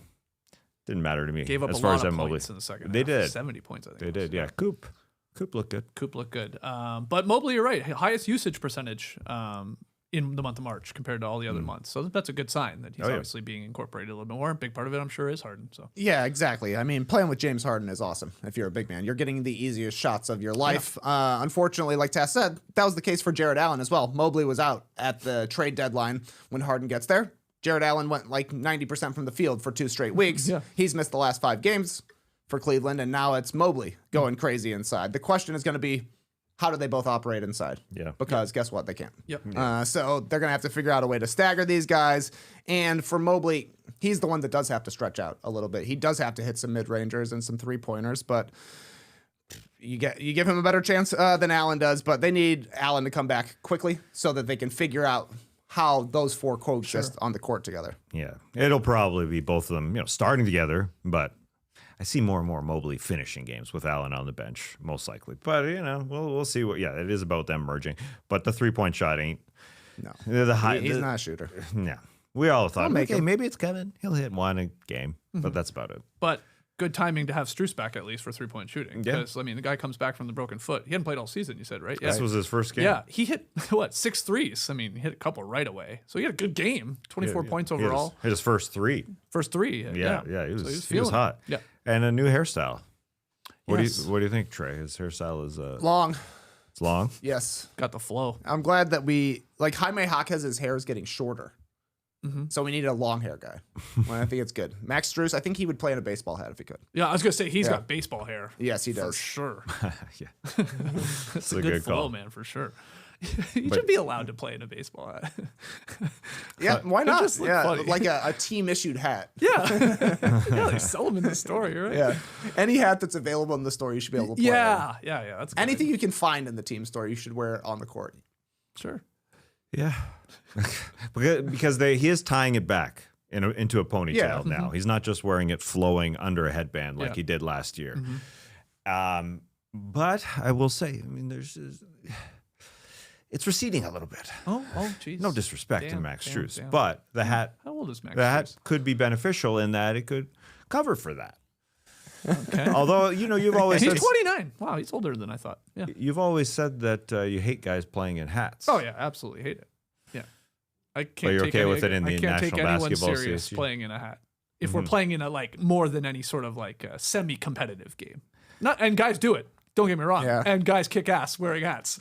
S2: Didn't matter to me.
S1: Gave up
S2: as
S1: a
S2: far
S1: lot
S2: as
S1: of
S2: Mobley.
S1: points in the second
S2: They
S1: half.
S2: did.
S1: 70 points, I think.
S2: They did, yeah. Coop looked good.
S1: Coop looked good. But Mobley, you're right. Highest usage percentage in the month of March compared to all the other months. So that's a good sign that he's obviously being incorporated a little bit more. A big part of it, I'm sure, is Harden. So
S3: Yeah, exactly. I mean, playing with James Harden is awesome if you're a big man. You're getting the easiest shots of your life. Unfortunately, like Tess said, that was the case for Jared Allen as well. Mobley was out at the trade deadline when Harden gets there. Jared Allen went like 90% from the field for 2 straight weeks. He's missed the last 5 games for Cleveland, and now it's Mobley going crazy inside. The question is going to be, how do they both operate inside?
S2: Yeah.
S3: Because guess what? They can't.
S1: Yep.
S3: So they're going to have to figure out a way to stagger these guys. And for Mobley, he's the one that does have to stretch out a little bit. He does have to hit some mid-rangers and some 3-pointers, but you give him a better chance than Allen does. But they need Allen to come back quickly so that they can figure out how those 4 coexist on the court together.
S2: Yeah. It'll probably be both of them, starting together, but I see more and more Mobley finishing games with Allen on the bench, most likely. But, we'll see what, it is about them merging. But the 3-point shot ain't.
S3: No.
S2: He's
S3: not a shooter.
S2: No. We all thought,
S3: make him.
S2: maybe it's coming. He'll hit 1 a game, but that's about it.
S1: But good timing to have Strus back at least for 3-point shooting.
S2: Yeah.
S1: Because, I mean, the guy comes back from the broken foot. He hadn't played all season, you said, right? Yeah.
S2: This was his first game.
S1: Yeah, he hit, 6 threes. I mean, he hit a couple right away. So he had a good game, 24 points overall.
S2: Hit his first 3.
S1: First 3.
S2: Yeah, he was hot.
S1: Yeah.
S2: And a new hairstyle. What
S3: Yes.
S2: do you think, Trey? His hairstyle is
S3: Long.
S2: it's long.
S3: Yes.
S1: Got the flow.
S3: I'm glad that Jaime Jaquez's hair is getting shorter. So we needed a long hair guy. Well, I think it's good. Max Strus, I think he would play in a baseball hat if he could.
S1: Yeah, I was going to say, he's got baseball hair.
S3: Yes, he
S1: For
S3: does.
S1: sure.
S2: Yeah.
S1: It's a
S2: a
S1: good
S2: good
S1: flow,
S2: call.
S1: man, for sure. You should be allowed to play in a baseball hat.
S3: Yeah, why not?
S1: just look
S3: Yeah,
S1: funny.
S3: like a team-issued hat.
S1: Yeah. Yeah, they sell them in the store, you're right.
S3: Yeah. Any hat that's available in the store, you should be able to play in.
S1: Yeah. That's good.
S3: Anything you can find in the team store, you should wear it on the court.
S1: Sure.
S2: Yeah. because he is tying it back into a ponytail
S3: Yeah.
S2: now. He's not just wearing it flowing under a headband like
S1: Yeah.
S2: he did last year. But I will say, I mean, it's receding a little bit.
S1: Oh, jeez.
S2: No disrespect to
S1: Damn,
S2: Max
S1: damn,
S2: Strus,
S1: damn.
S2: but the hat
S1: How old is Max?
S2: that could be beneficial in that it could cover for that.
S1: Okay.
S2: Although you've always
S1: He's
S2: said
S1: 29. Wow, he's older than I thought. Yeah.
S2: you've always said that you hate guys playing in hats.
S1: Oh yeah, absolutely hate it. Yeah. I can't.
S2: you're
S1: take
S2: okay
S1: any,
S2: with it in the
S1: I can't take
S2: National
S1: anyone
S2: Basketball
S1: serious
S2: Association?
S1: playing in a hat. If we're playing in a more than any sort of semi-competitive game, and guys do it. Don't get me wrong.
S3: Yeah.
S1: And guys kick ass wearing hats,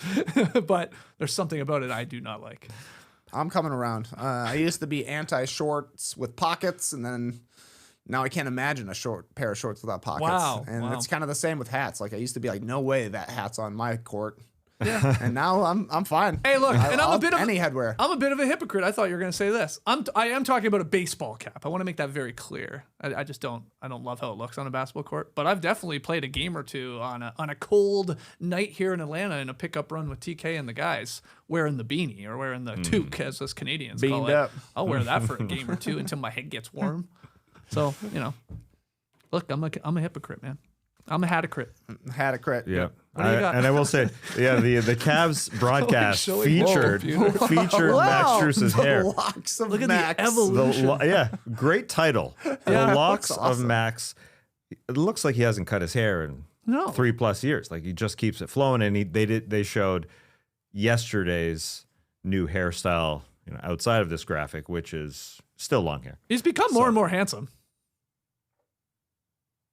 S1: but there's something about it I do not like.
S3: I'm coming around. I used to be anti-shorts with pockets, and then now I can't imagine a short pair of shorts without pockets.
S1: Wow,
S3: And
S1: wow.
S3: it's kind of the same with hats. Like I used to be like, no way that hat's on my court. Yeah. And now I'm fine.
S1: Hey, look, and I'm a bit of
S3: any headwear.
S1: I'm a bit of a hypocrite. I thought you were going to say this. I am talking about a baseball cap. I want to make that very clear. I just don't love how it looks on a basketball court. But I've definitely played a game or two on a cold night here in Atlanta in a pickup run with TK and the guys wearing the beanie or wearing the toque, as us Canadians call
S3: Beamed
S1: it.
S3: up.
S1: I'll wear that for a game or two until my head gets warm. So look, I'm a hypocrite, man. I'm a hatocrit.
S3: Had a crit.
S2: Yeah.
S1: What do you got?
S2: And I will say, the Cavs broadcast
S1: Showing more
S2: featured Max Strus's
S3: The
S2: hair.
S3: locks of
S1: Look at
S3: Max.
S1: the evolution.
S2: Great title.
S1: Yeah,
S2: The locks
S3: that's
S2: of
S3: awesome.
S2: Max. It looks like he hasn't cut his hair in
S1: No.
S2: 3+ years. Like he just keeps it flowing. And they showed yesterday's new hairstyle outside of this graphic, which is still long hair.
S1: He's become more and more handsome.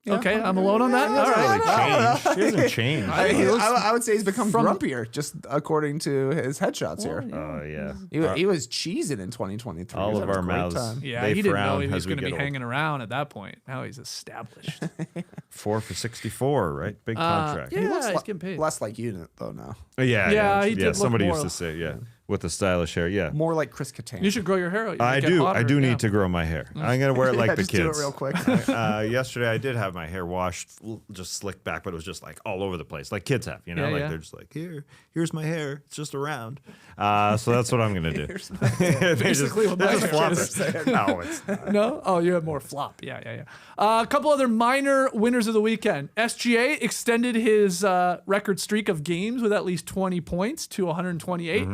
S3: Yeah.
S1: Okay, I'm alone on that.
S3: Yeah,
S1: All right.
S2: Changed. He hasn't changed.
S3: I would say he's become
S1: from-
S3: grumpier, just according to his headshots here.
S2: Oh yeah.
S3: He was cheesing in 2023.
S2: All
S3: He was
S2: of
S3: having
S2: our
S3: a great
S2: mouths.
S3: time.
S1: Yeah,
S2: They
S1: he didn't know
S2: frown
S1: he was
S2: as we
S1: going to be
S2: get old.
S1: hanging around at that point. Now he's established.
S2: 4 for 64, right? Big contract.
S1: Yeah,
S3: He looks
S1: he's
S3: li-
S1: getting paid.
S3: less like Unit though now.
S1: Yeah, he did look
S2: Somebody
S1: more-
S2: used to say, with the stylish hair. Yeah.
S3: More like Chris Kattan.
S1: You should grow your hair out. You
S2: I
S1: get
S2: do.
S1: hotter.
S2: I do
S1: Yeah.
S2: need to grow my hair. I'm gonna wear it like
S3: Yeah,
S2: the
S3: just
S2: kids.
S3: do it real quick.
S2: Yesterday I did have my hair washed, just slicked back, but it was just like all over the place, like kids have.
S1: Yeah,
S2: like
S1: yeah.
S2: they're just like, here's my hair. It's just around. So that's what I'm gonna do. They
S1: Basically what my hair
S2: flop
S1: is.
S2: it. No, it's not.
S1: No? Oh, you have more flop. Yeah. A couple other minor winners of the weekend. SGA extended his record streak of games with at least 20 points to 128.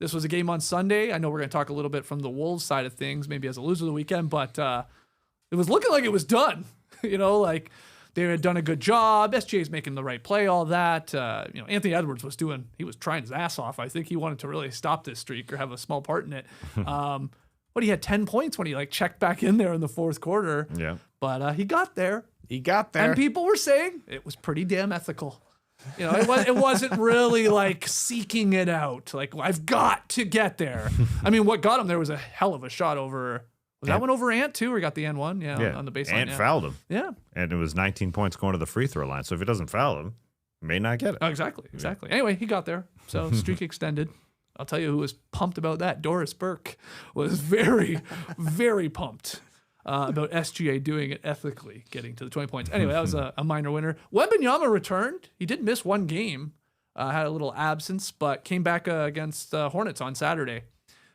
S1: This was a game on Sunday. I know we're going to talk a little bit from the Wolves side of things, maybe as a loser of the weekend, but it it was looking like it was done. Like they had done a good job. SGA's making the right play, all that. Anthony Edwards was trying his ass off. I think he wanted to really stop this streak or have a small part in it. But he had 10 points when he checked back in there in the fourth quarter.
S2: Yeah.
S1: But he got there.
S3: And
S1: people were saying it was pretty damn ethical. It wasn't really seeking it out. I've got to get there. I mean, what got him there was a hell of a shot over. Was that one over Ant too? Or he got the N1? Yeah, on the baseline.
S2: Ant fouled him.
S1: Yeah.
S2: And it was 19 points going to the free throw line. So if he doesn't foul him, he may not get it.
S1: Oh, exactly. Anyway, he got there. So streak extended. I'll tell you who was pumped about that. Doris Burke was very, very pumped about SGA doing it ethically, getting to the 20 points. Anyway, that was a minor winner. Wembanyama returned. He did miss one game, had a little absence, but came back against Hornets on Saturday.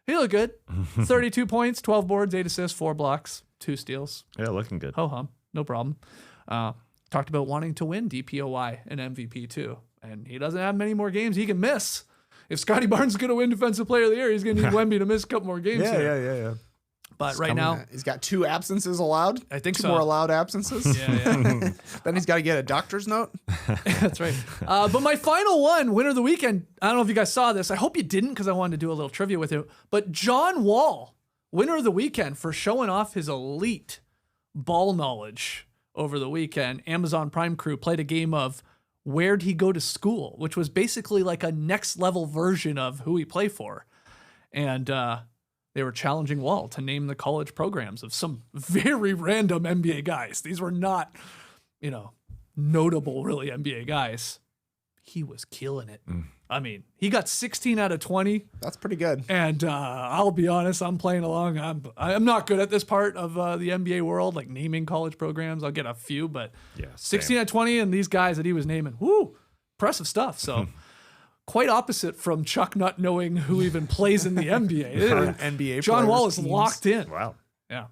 S1: He looked good. 32 points, 12 boards, 8 assists, 4 blocks, 2 steals.
S2: Yeah, looking good.
S1: Ho-hum, no problem. Talked about wanting to win DPOY and MVP too. And he doesn't have many more games he can miss. If Scotty Barnes is going to win Defensive Player of the Year, he's going to need Wemby to miss a couple more games here.
S2: Yeah.
S1: But right now,
S3: he's got 2 absences allowed.
S1: I think
S3: two
S1: so.
S3: more allowed absences.
S1: Yeah.
S3: Then he's got to get a doctor's note.
S1: That's right. But my final one, winner of the weekend, I don't know if you guys saw this. I hope you didn't because I wanted to do a little trivia with you. But John Wall, winner of the weekend for showing off his elite ball knowledge over the weekend. Amazon Prime crew played a game of Where'd He Go to School, which was basically like a next level version of who he played for. And they were challenging Wall to name the college programs of some very random NBA guys. These were not, notable really NBA guys. He was killing it. I mean, he got 16 out of 20.
S3: That's pretty good.
S1: And I'll be honest, I'm playing along. I'm not good at this part of the NBA world, like naming college programs. I'll get a few, but 16 out of 20, and these guys that he was naming, impressive stuff. So quite opposite from Chuck not knowing who even plays in the NBA.
S3: NBA
S1: John Wall is
S3: teams.
S1: locked in.
S2: Wow.
S1: Yeah.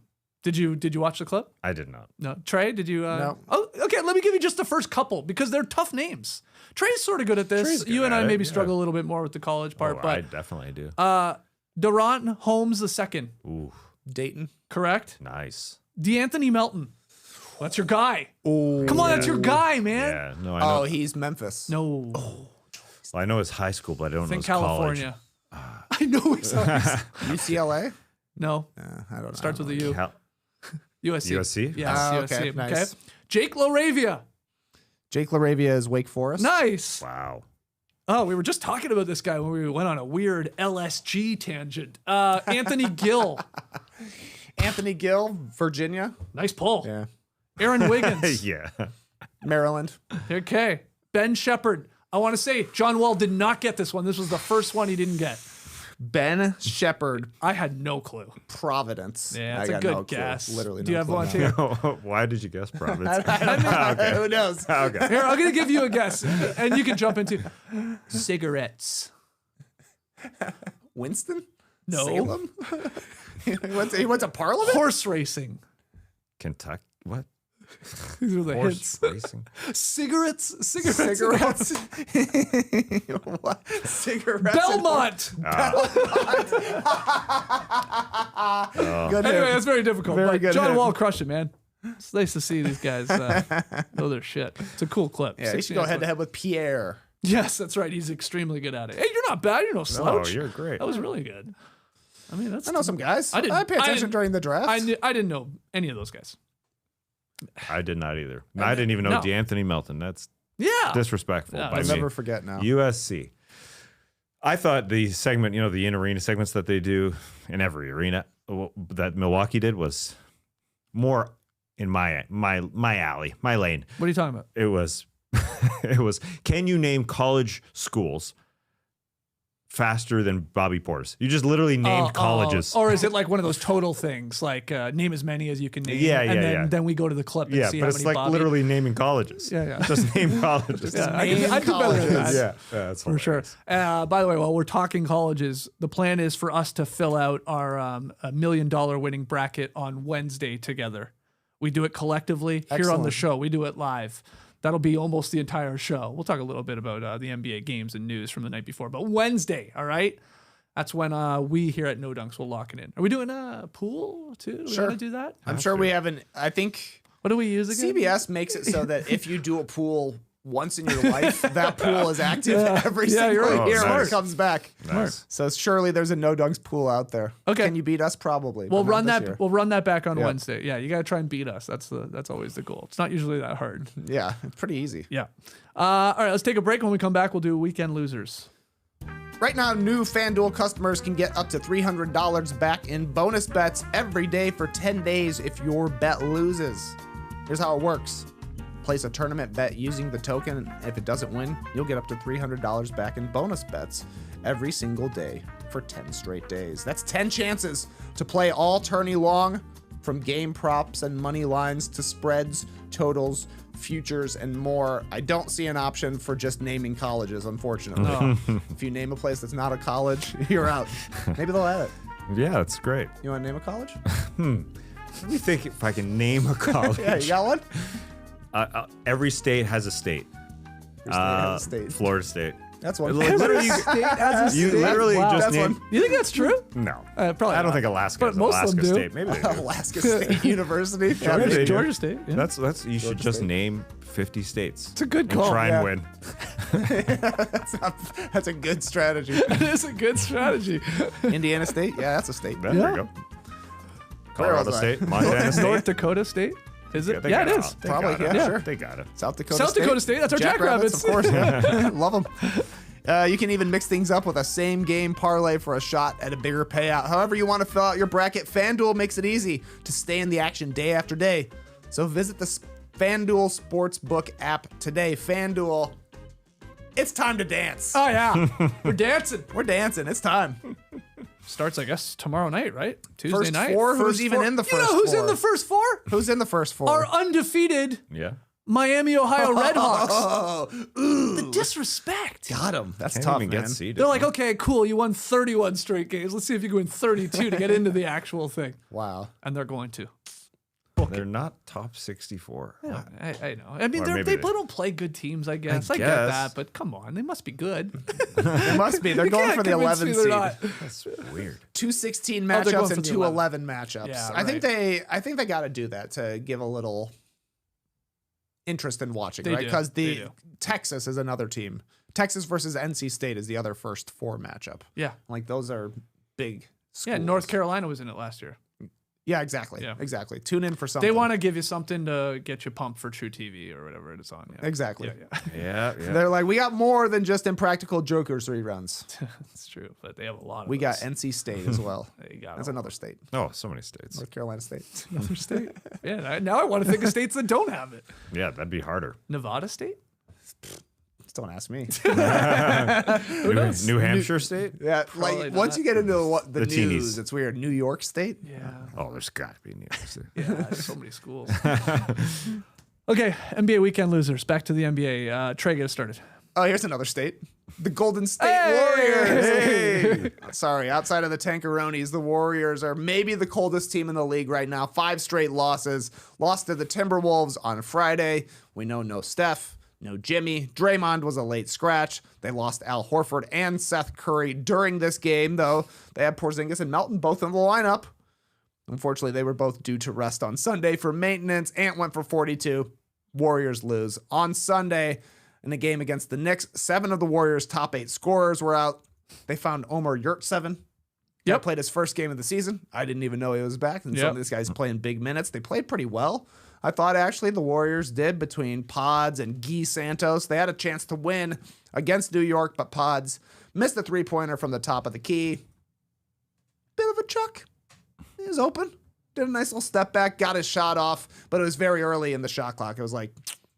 S1: Did you watch the clip?
S2: I did not.
S1: No. Trey, did you?
S3: No.
S1: Oh, okay. Let me give you just the first couple because they're tough names. Trey's sort of good at this.
S2: Trey's good
S1: You and
S2: at
S1: I
S2: it,
S1: maybe
S2: yeah.
S1: struggle a little bit more with the college part,
S2: I
S1: but
S2: definitely do.
S1: Deron Holmes II,
S2: Ooh,
S3: Dayton.
S1: correct?
S2: nice.
S1: DeAnthony Melton. That's your guy.
S3: Oh,
S1: Come on, that's your guy, man.
S2: Yeah, no, I know.
S3: he's Memphis.
S1: No.
S2: Well, I know his high school, but I don't know
S1: Think
S2: his
S1: California. I know he's
S3: UCLA.
S1: No.
S3: I don't know.
S1: Starts with a U.
S2: college.
S1: USC.
S2: USC?
S1: Yes,
S3: Okay,
S1: USC.
S3: nice.
S1: Jake LaRavia.
S3: Jake LaRavia is Wake Forest.
S1: Nice.
S2: Wow.
S1: Oh, we were just talking about this guy when we went on a weird LSG tangent. Anthony Gill.
S3: Anthony Gill, Virginia.
S1: Nice pull.
S3: Yeah.
S1: Aaron Wiggins.
S2: Yeah.
S3: Maryland.
S1: Okay. Ben Shepherd. I want to say John Wall did not get this one. This was the first one he didn't get.
S3: Ben Shepherd,
S1: I had no clue.
S3: Providence.
S1: Yeah, that's
S3: I
S1: a
S3: got
S1: good
S3: no clue.
S1: guess.
S3: Literally
S1: Do you
S3: no
S1: have
S3: clue
S1: one
S3: now.
S1: too?
S2: Why did you guess Providence?
S3: Okay. Who knows?
S2: Okay.
S1: Here, I'm going to give you a guess, and you can jump into cigarettes.
S3: Winston?
S1: No.
S3: Salem? he went to Parliament?
S1: Horse racing.
S2: Kentucky? What?
S1: These are the
S2: Horse
S1: hits.
S2: racing?
S1: Cigarettes.
S3: Cigarettes? What? Cigarettes?
S1: Belmont.
S3: Good
S1: Anyway,
S3: hit.
S1: that's very difficult.
S3: Very
S1: but
S3: good
S1: John
S3: hit.
S1: Wall crushed it, man. It's nice to see these guys know their shit. It's a cool clip.
S3: Yeah, you should go head to head with Pierre.
S1: Yes, that's right. He's extremely good at it. Hey, you're not bad. You're no slouch.
S2: Oh, you're great.
S1: That was really good. I mean, that's.
S3: I know some guys.
S1: I didn't-
S3: I pay
S1: I
S3: attention
S1: didn't-
S3: during the draft.
S1: I didn't know any of those guys.
S2: I did not either. I didn't even know
S1: No.
S2: DeAnthony Melton. That's
S1: Yeah.
S2: disrespectful.
S1: Yeah,
S2: by
S3: I'll
S2: me.
S3: never forget now.
S2: USC. I thought the segment, the in-arena segments that they do in every arena that Milwaukee did was more in my alley, my lane.
S1: What are you talking about?
S2: It was, can you name college schools faster than Bobby Portis? You just literally named colleges.
S1: Or is it like one of those total things, like name as many as you can name?
S2: Yeah,
S1: and
S2: yeah.
S1: then we go to the clip and
S2: Yeah,
S1: see
S2: but
S1: how
S2: it's
S1: many
S2: like
S1: Bobby.
S2: literally naming colleges.
S1: Yeah.
S2: Just name colleges.
S1: Yeah, I
S3: name
S1: do better than that.
S3: colleges.
S2: Yeah, that's
S1: For sure. By the way, while we're talking colleges, the plan is for us to fill out our $1 million winning bracket on Wednesday together. We do it collectively here on the
S3: Excellent.
S1: show. We do it live. That'll be almost the entire show. We'll talk a little bit about the NBA games and news from the night before, but Wednesday, all right? That's when we here at No Dunks will lock it in. Are we doing a pool too? Do we
S3: Sure.
S1: want to do that?
S3: I'm sure we haven't. I think
S1: What do we use again?
S3: CBS makes it so that if you do a pool once in your life, that pool is active every
S1: Yeah, you're
S3: single
S1: right.
S3: year when
S2: Nice.
S3: it comes back.
S2: Nice.
S3: So surely there's a No Dunks pool out there.
S1: Okay.
S3: Can you beat us? Probably.
S1: We'll
S3: but not
S1: run
S3: this
S1: that.
S3: year.
S1: We'll run that back on
S3: Yeah.
S1: Wednesday. Yeah, you got to try and beat us. That's always the goal. It's not usually that hard.
S3: Yeah, it's pretty easy.
S1: Yeah. All right, let's take a break. When we come back, we'll do weekend losers.
S3: Right now, new FanDuel customers can get up to $300 back in bonus bets every day for 10 days if your bet loses. Here's how it works. Place a tournament bet using the token, and if it doesn't win, you'll get up to $300 back in bonus bets every single day for 10 straight days. That's 10 chances to play all tourney long, from game props and money lines to spreads, totals, futures, and more. I don't see an option for just naming colleges, unfortunately. If you name a place that's not a college, you're out. Maybe they'll add it.
S2: Yeah, that's great.
S3: You want to name a college?
S2: Let me think if I can name a college.
S3: Yeah, you got one?
S2: Every state has a state.
S3: Your state has a state.
S2: Florida State.
S3: That's one.
S2: Literally, you literally
S1: Wow.
S2: just
S3: That's
S2: named.
S3: one.
S1: You think that's true?
S2: No,
S1: Probably
S2: I don't
S1: not.
S2: think Alaska
S1: But
S2: is
S1: most of
S2: Alaska
S1: them do.
S2: State. Maybe they do.
S3: Alaska State University.
S2: Georgia
S3: Yeah,
S2: State.
S1: Georgia State. Yeah.
S2: That's you should
S3: Georgia
S2: just
S3: State.
S2: name 50 states.
S1: It's a good
S2: and
S1: call.
S2: try
S3: Yeah.
S2: and win.
S3: that's a good strategy.
S1: It is a good strategy.
S3: Indiana State? Yeah, that's a state.
S2: There
S1: Yeah.
S2: you go. Colorado
S3: was I?
S2: State, Montana State.
S1: North Dakota State. Is it?
S2: they
S1: Yeah, it
S2: got
S1: is.
S2: They
S3: Probably,
S2: got it.
S3: yeah, sure.
S2: They got it.
S3: South Dakota
S1: South
S3: State.
S1: Dakota State, that's our Jackrabbits.
S3: Of course. Yeah. Love them. You can even mix things up with a same game parlay for a shot at a bigger payout. However you want to fill out your bracket, FanDuel makes it easy to stay in the action day after day. So visit the FanDuel Sportsbook app today. FanDuel, it's time to dance.
S1: Oh yeah, we're dancing.
S3: We're dancing. It's time.
S1: Starts, I guess, tomorrow night, right? Tuesday
S3: First
S1: night.
S3: four? Who's
S1: First
S3: even
S1: four.
S3: in the
S1: You know
S3: first
S1: who's
S3: four?
S1: in the first four?
S3: Who's in the first four?
S1: Our undefeated
S2: Yeah.
S1: Miami, Ohio Redhawks.
S3: Oh,
S1: The disrespect.
S3: got him. That's
S2: Can't
S3: tough,
S2: even
S3: man.
S2: get seeded.
S1: They're like, okay, cool. You won 31 straight games. Let's see if you can win 32 to get into the actual thing.
S3: Wow.
S1: And they're going to.
S2: They're not top 64.
S1: Yeah, I know. I mean,
S2: Or
S1: they
S2: maybe they-
S1: don't play good teams, I guess. I get
S2: guess.
S1: that, but come on, they must be good.
S3: They must be. They're
S1: You
S3: going
S1: can't
S3: for the
S1: convince me
S3: 11
S1: they're
S3: seed.
S1: not.
S2: That's weird.
S3: 2 16
S1: they're going
S3: matchups
S1: for
S3: and
S1: the
S3: 2
S1: 11.
S3: 11 matchups.
S1: Yeah,
S3: I think
S1: right.
S3: they got to do that to give a little interest in watching,
S1: They
S3: right?
S1: do.
S3: Because
S1: They
S3: the
S1: do.
S3: Texas is another team. Texas versus NC State is the other first 4 matchup.
S1: Yeah.
S3: Like those are big schools.
S1: Yeah, North Carolina was in it last year.
S3: Yeah, exactly.
S1: Yeah.
S3: Exactly. Tune in for something.
S1: They want to give you something to get you pumped for True TV or whatever it is on. Yeah.
S3: Exactly.
S1: Yeah,
S2: Yeah, yeah.
S3: They're like, we got more than just Impractical Jokers reruns.
S1: That's true, but they have a lot of
S3: We got
S1: those.
S3: NC State as well.
S1: They got
S3: That's
S1: a
S3: another state.
S2: Oh, so many states.
S3: North Carolina State.
S1: Another state. Yeah, now I want to think of states that don't have it.
S2: Yeah, that'd be harder.
S1: Nevada State?
S3: Just don't ask me.
S2: New Hampshire State?
S3: Yeah,
S1: Probably
S3: like
S1: not.
S3: once you get into what the
S2: The
S3: news,
S2: teenies.
S3: it's weird. New York State.
S1: Yeah.
S2: Oh, there's got to be New York State.
S1: Yeah, there's so many schools. Okay, NBA weekend losers. Back to the NBA. Trey, get us started.
S3: Oh, here's another state. The Golden State
S1: Hey!
S3: Warriors. Hey! Sorry, outside of the Tankeronis, the Warriors are maybe the coldest team in the league right now. 5 straight losses. Lost to the Timberwolves on Friday. We know no Steph, no Jimmy. Draymond was a late scratch. They lost Al Horford and Seth Curry during this game, though. They had Porzingis and Melton both in the lineup. Unfortunately, they were both due to rest on Sunday for maintenance. Ant went for 42. Warriors lose. On Sunday, in a game against the Knicks, 7 of the Warriors' top 8 scorers were out. They found Omer Yurtseven.
S1: Yep.
S3: Played his first game of the season. I didn't even know he was back. And some
S1: Yep.
S3: of these guys playing big minutes. They played pretty well. I thought actually the Warriors did between Pods and Guy Santos. They had a chance to win against New York, but Pods missed a 3-pointer from the top of the key. Bit of a chuck. He was open. Did a nice little step back, got his shot off, but it was very early in the shot clock. It was like,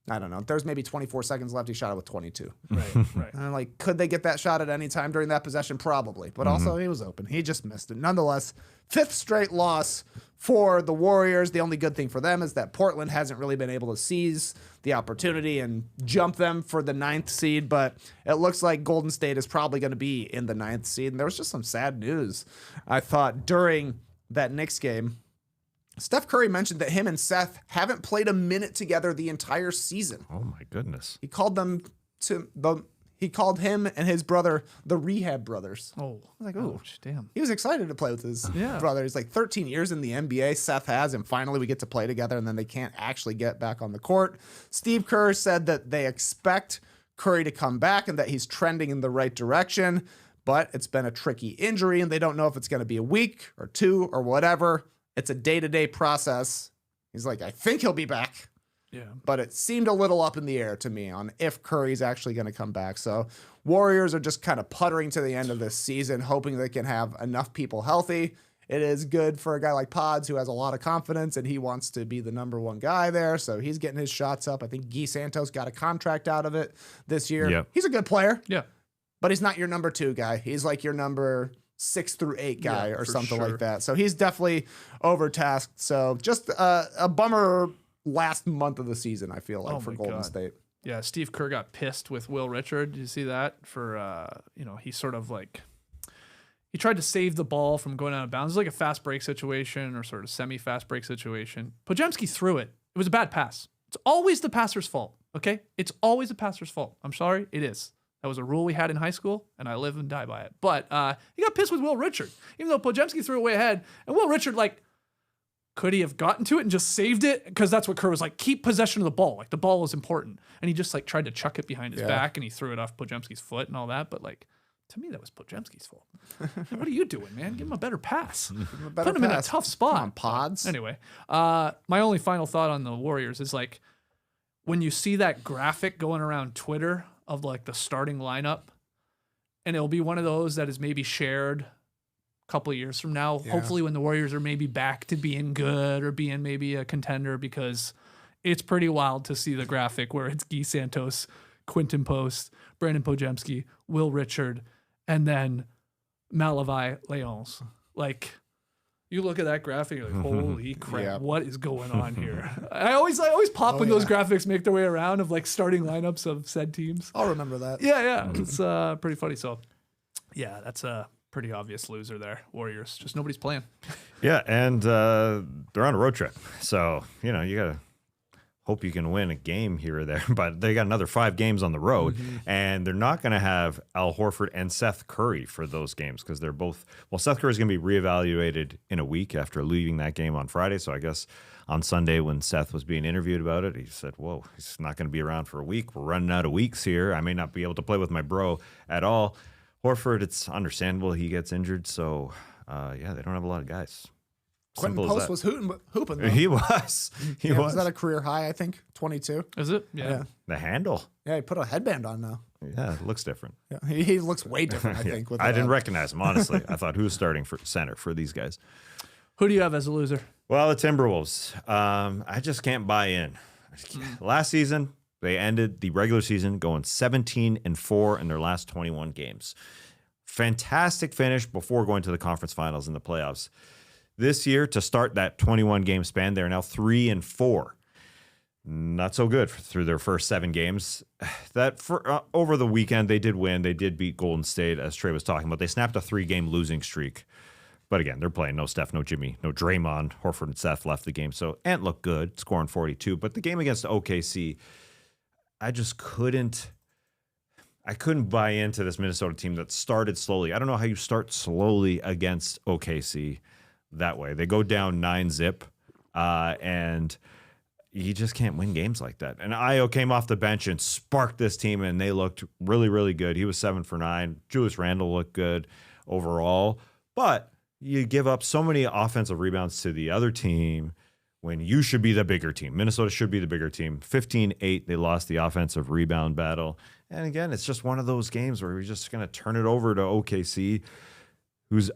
S3: I don't know. There's maybe 24 seconds left. He shot it with 22.
S1: Right, right.
S3: And I'm like, could they get that shot at any time during that possession? Probably. But also, he was open. He just missed it. Nonetheless, 5th straight loss for the Warriors. The only good thing for them is that Portland hasn't really been able to seize the opportunity and jump them for the 9th seed. But it looks like Golden State is probably going to be in the 9th seed. And there was just some sad news, I thought, during that Knicks game. Steph Curry mentioned that him and Seth haven't played a minute together the entire season.
S2: Oh, my goodness.
S3: He called them to He called him and his brother the Rehab Brothers.
S1: Oh,
S3: I was like, ooh,
S1: ouch, damn.
S3: he was excited to play with his brother. He's like 13 years in the NBA. Seth has, and finally we get to play together, and then they can't actually get back on the court. Steve Kerr said that they expect Curry to come back and that he's trending in the right direction, but it's been a tricky injury, and they don't know if it's going to be a week or 2 or whatever. It's a day-to-day process. He's like, I think he'll be back.
S1: Yeah.
S3: But it seemed a little up in the air to me on if Curry's actually going to come back. So Warriors are just kind of puttering to the end of this season, hoping they can have enough people healthy. It is good for a guy like Pods who has a lot of confidence and he wants to be the number one guy there. So he's getting his shots up. I think Guy Santos got a contract out of it this year.
S2: Yep.
S3: He's a good player.
S1: Yeah.
S3: But he's not your number 2 guy. He's like your number 6 through 8 guy or something
S1: sure.
S3: like that. So he's definitely overtasked. So just a bummer last month of the season, I feel like, for Golden State.
S1: Yeah, Steve Kerr got pissed with Will Richard. Did you see that? For, he sort of like, he tried to save the ball from going out of bounds. It was like a fast break situation or sort of semi-fast break situation. Podziemski threw it. It was a bad pass. It's always the passer's fault, okay? It's always the passer's fault. I'm sorry, it is. That was a rule we had in high school, and I live and die by it. But he got pissed with Will Richard, even though Podziemski threw it way ahead. And Will Richard, like, could he have gotten to it and just saved it? Because that's what Kerr was like, keep possession of the ball. Like, the ball was important. And he just, like, tried to chuck it behind his back, and he threw it off Podziemski's foot and all that. But, like, to me, that was Podziemski's fault. What are you doing, man? Give him a better pass. Put him in a tough spot.
S3: Come on, Pods.
S1: Anyway, my only final thought on the Warriors is, like, when you see that graphic going around Twitter of, like, the starting lineup, and it'll be one of those that is maybe shared couple of years from now, hopefully when the Warriors are maybe back to being good or being maybe a contender, because it's pretty wild to see the graphic where it's Guy Santos, Quentin Post, Brandon Podziemski, Will Richard, and then Malavai Leons. Like, you look at that graphic, you're like, holy crap, what is going on here? I always pop when those graphics make their way around of like starting lineups of said teams.
S3: I'll remember that.
S1: Yeah. It's pretty funny. So yeah, that's a pretty obvious loser there. Warriors, just nobody's playing.
S2: Yeah, and they're on a road trip. So, you got to hope you can win a game here or there. But they got another 5 games on the road, and they're not going to have Al Horford and Seth Curry for those games because they're both – well, Seth Curry is going to be reevaluated in a week after leaving that game on Friday. So I guess on Sunday when Seth was being interviewed about it, he said, whoa, he's not going to be around for a week. We're running out of weeks here. I may not be able to play with my bro at all. Horford, it's understandable he gets injured, so they don't have a lot of guys.
S3: Quentin Post was hooping though.
S2: He was. He was.
S3: Was that a career high, I think? 22.
S1: Is it? Yeah.
S2: The handle.
S3: Yeah, he put a headband on now.
S2: Yeah, it looks different.
S3: Yeah, he looks way different, I think. With
S2: I didn't recognize him, honestly. I thought, who's starting for center for these guys?
S1: Who do you have as a loser?
S2: Well, the Timberwolves. I just can't buy in. Last season, they ended the regular season going 17-4 in their last 21 games. Fantastic finish before going to the conference finals in the playoffs. This year, to start that 21-game span, they're now 3-4. Not so good through their first 7 games. That over the weekend, they did win. They did beat Golden State, as Trey was talking about. They snapped a 3-game losing streak. But again, they're playing no Steph, no Jimmy, no Draymond. Horford and Seth left the game. So Ant looked good, scoring 42. But the game against OKC, I just couldn't buy into this Minnesota team that started slowly. I don't know how you start slowly against OKC that way. They go down 9-0, and you just can't win games like that. And Ayo came off the bench and sparked this team, and they looked really, really good. He was 7 for 9. Julius Randle looked good overall. But you give up so many offensive rebounds to the other team when you should be the bigger team. Minnesota should be the bigger team. 15-8, they lost the offensive rebound battle. And again, it's just one of those games where we're just going to turn it over to OKC, who's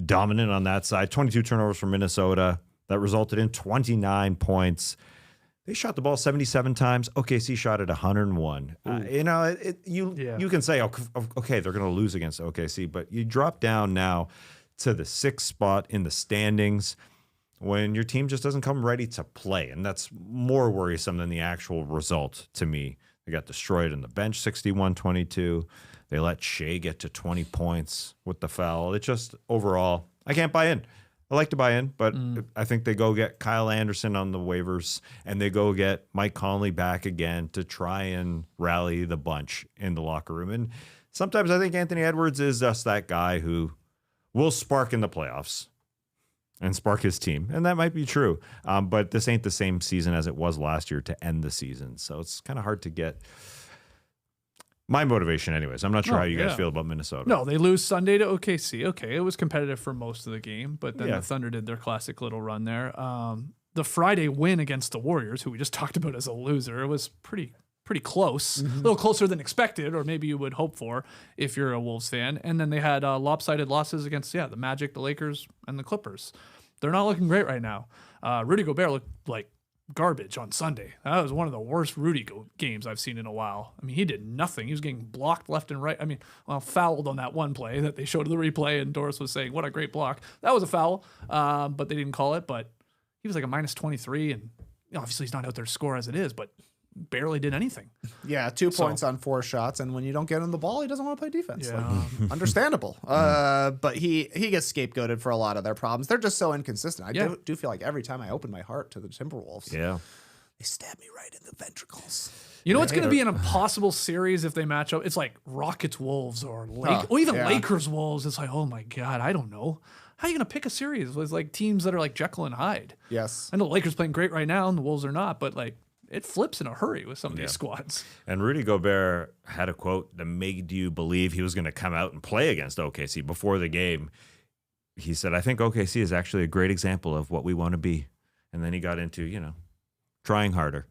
S2: dominant on that side. 22 turnovers from Minnesota. That resulted in 29 points. They shot the ball 77 times. OKC shot it 101. You can say, okay, they're going to lose against OKC, but you drop down now to the 6th spot in the standings when your team just doesn't come ready to play. And that's more worrisome than the actual result to me. They got destroyed in the bench 61-22. They let Shea get to 20 points with the foul. It just, overall, I can't buy in. I like to buy in, but I think they go get Kyle Anderson on the waivers and they go get Mike Conley back again to try and rally the bunch in the locker room. And sometimes I think Anthony Edwards is just that guy who will spark in the playoffs and spark his team. And that might be true. But this ain't the same season as it was last year to end the season. So it's kind of hard to get my motivation anyways. I'm not sure how you guys feel about Minnesota.
S1: No, they lose Sunday to OKC. Okay, it was competitive for most of the game, but then the Thunder did their classic little run there. The Friday win against the Warriors, who we just talked about as a loser, was pretty close, a little closer than expected, or maybe you would hope for if you're a Wolves fan. And then they had lopsided losses against the Magic, the Lakers, and the Clippers. They're not looking great right now. Rudy Gobert looked like garbage on Sunday. That was one of the worst Rudy games I've seen in a while. I mean, he did nothing. He was getting blocked left and right. I mean, fouled on that one play that they showed the replay, and Doris was saying, what a great block. That was a foul, but they didn't call it. But he was like a minus 23, and obviously he's not out there to score as it is, but barely did anything.
S3: Yeah, 2 points on 4 shots, and when you don't get him the ball, he doesn't want to play defense.
S1: Yeah.
S3: Like, understandable. But he gets scapegoated for a lot of their problems. They're just so inconsistent. I do feel like every time I open my heart to the Timberwolves, they stab me right in the ventricles.
S1: You know what's going to be an impossible series if they match up? It's like Rockets-Wolves or even Lakers-Wolves. It's like, oh my God, I don't know. How are you going to pick a series with like teams that are like Jekyll and Hyde?
S3: Yes.
S1: I know the Lakers playing great right now and the Wolves are not, but like, it flips in a hurry with some of these squads.
S2: And Rudy Gobert had a quote that made you believe he was going to come out and play against OKC before the game. He said, I think OKC is actually a great example of what we want to be. And then he got into, trying harder.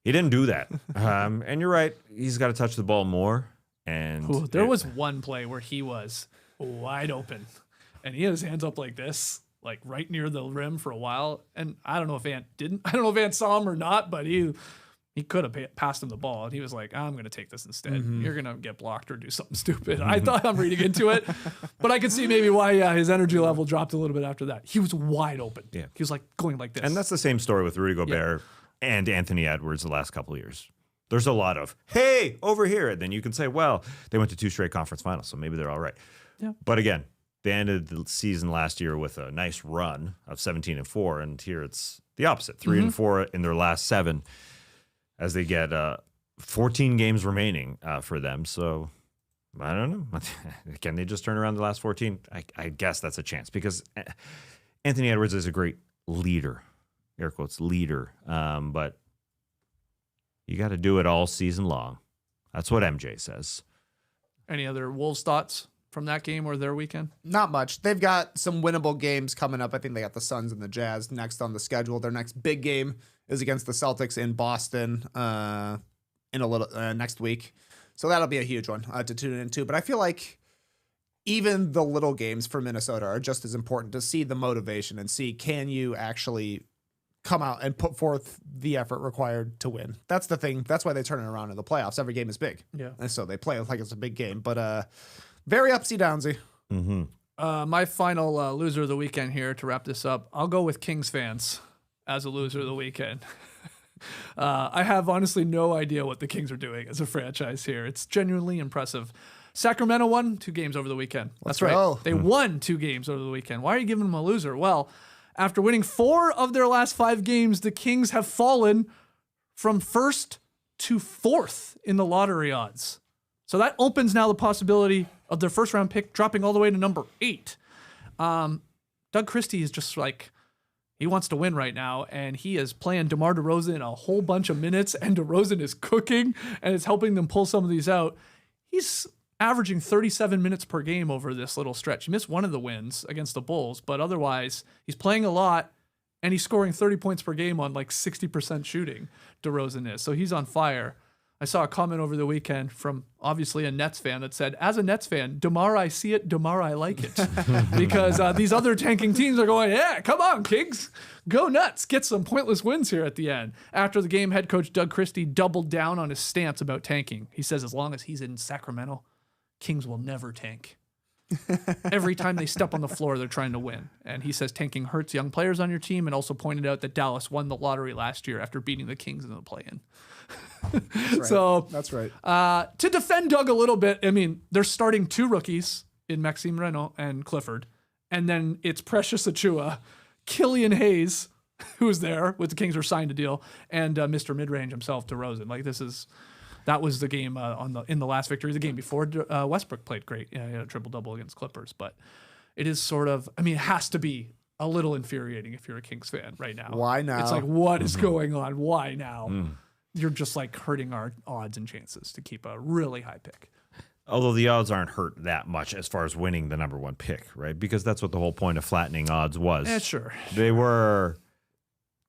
S2: He didn't do that. And you're right. He's got to touch the ball more. And
S1: there was one play where he was wide open and he had his hands up like this, like right near the rim for a while. And I don't know if Ant saw him or not, but he could have passed him the ball. And he was like, I'm going to take this instead. You're going to get blocked or do something stupid. I thought I'm reading into it, but I could see maybe why his energy level dropped a little bit after that. He was wide open. Yeah. He was like going like this.
S2: And that's the same story with Rudy Gobert and Anthony Edwards the last couple of years. There's a lot of, hey, over here. And then you can say, well, they went to 2 straight conference finals, so maybe they're all right. Yeah. But again, they ended the season last year with a nice run of 17-4, and here it's the opposite, 3-4 in their last 7, as they get 14 games remaining for them. So I don't know. Can they just turn around the last 14? I guess that's a chance because Anthony Edwards is a great leader, air quotes leader, but you got to do it all season long. That's what MJ says.
S1: Any other Wolves thoughts from that game or their weekend? Not
S3: much. They've got some winnable games coming up. I think they got the Suns and the Jazz next on the schedule. Their next big game is against the Celtics in Boston in a little next week. So that'll be a huge one to tune into. But I feel like even the little games for Minnesota are just as important to see the motivation and see, can you actually come out and put forth the effort required to win? That's the thing. That's why they turn it around in the playoffs. Every game is big. Yeah. And so they play like it's a big game. But very upsy downsy.
S1: My final loser of the weekend here to wrap this up. I'll go with Kings fans as a loser of the weekend. I have honestly no idea what the Kings are doing as a franchise here. It's genuinely impressive. Sacramento won 2 games over the weekend. That's right. They won 2 games over the weekend. Why are you giving them a loser? Well, after winning 4 of their last 5 games, the Kings have fallen from 1st to 4th in the lottery odds. So that opens now the possibility of their first round pick dropping all the way to number 8. Doug Christie is just like, he wants to win right now, and he is playing DeMar DeRozan a whole bunch of minutes, and DeRozan is cooking, and it's helping them pull some of these out. He's averaging 37 minutes per game over this little stretch. He missed one of the wins against the Bulls, but otherwise, he's playing a lot, and he's scoring 30 points per game on like 60% shooting, DeRozan is. So he's on fire. I saw a comment over the weekend from obviously a Nets fan that said, as a Nets fan, DeMar, I see it, DeMar, I like it. Because these other tanking teams are going, yeah, come on, Kings. Go nuts. Get some pointless wins here at the end. After the game, head coach Doug Christie doubled down on his stance about tanking. He says as long as he's in Sacramento, Kings will never tank. Every time they step on the floor, they're trying to win. And he says tanking hurts young players on your team, and also pointed out that Dallas won the lottery last year after beating the Kings in the play-in.
S3: That's right.
S1: So
S3: that's right.
S1: To defend Doug a little bit, I mean, they're starting 2 rookies in Maxime Renault and Clifford, and then it's Precious Achua, Killian Hayes, who's there with the Kings were signed a deal, and Mr. Midrange himself, DeRozan. Like that was the game in the last victory. The game before Westbrook played great. Yeah, he had a triple-double against Clippers, but it is sort of, I mean, it has to be a little infuriating if you're a Kings fan right now.
S3: Why now?
S1: It's like, what is going on? Why now? You're just like hurting our odds and chances to keep a really high pick.
S2: Although the odds aren't hurt that much as far as winning the number 1 pick, right? Because that's what the whole point of flattening odds was.
S1: Yeah, sure.
S2: They were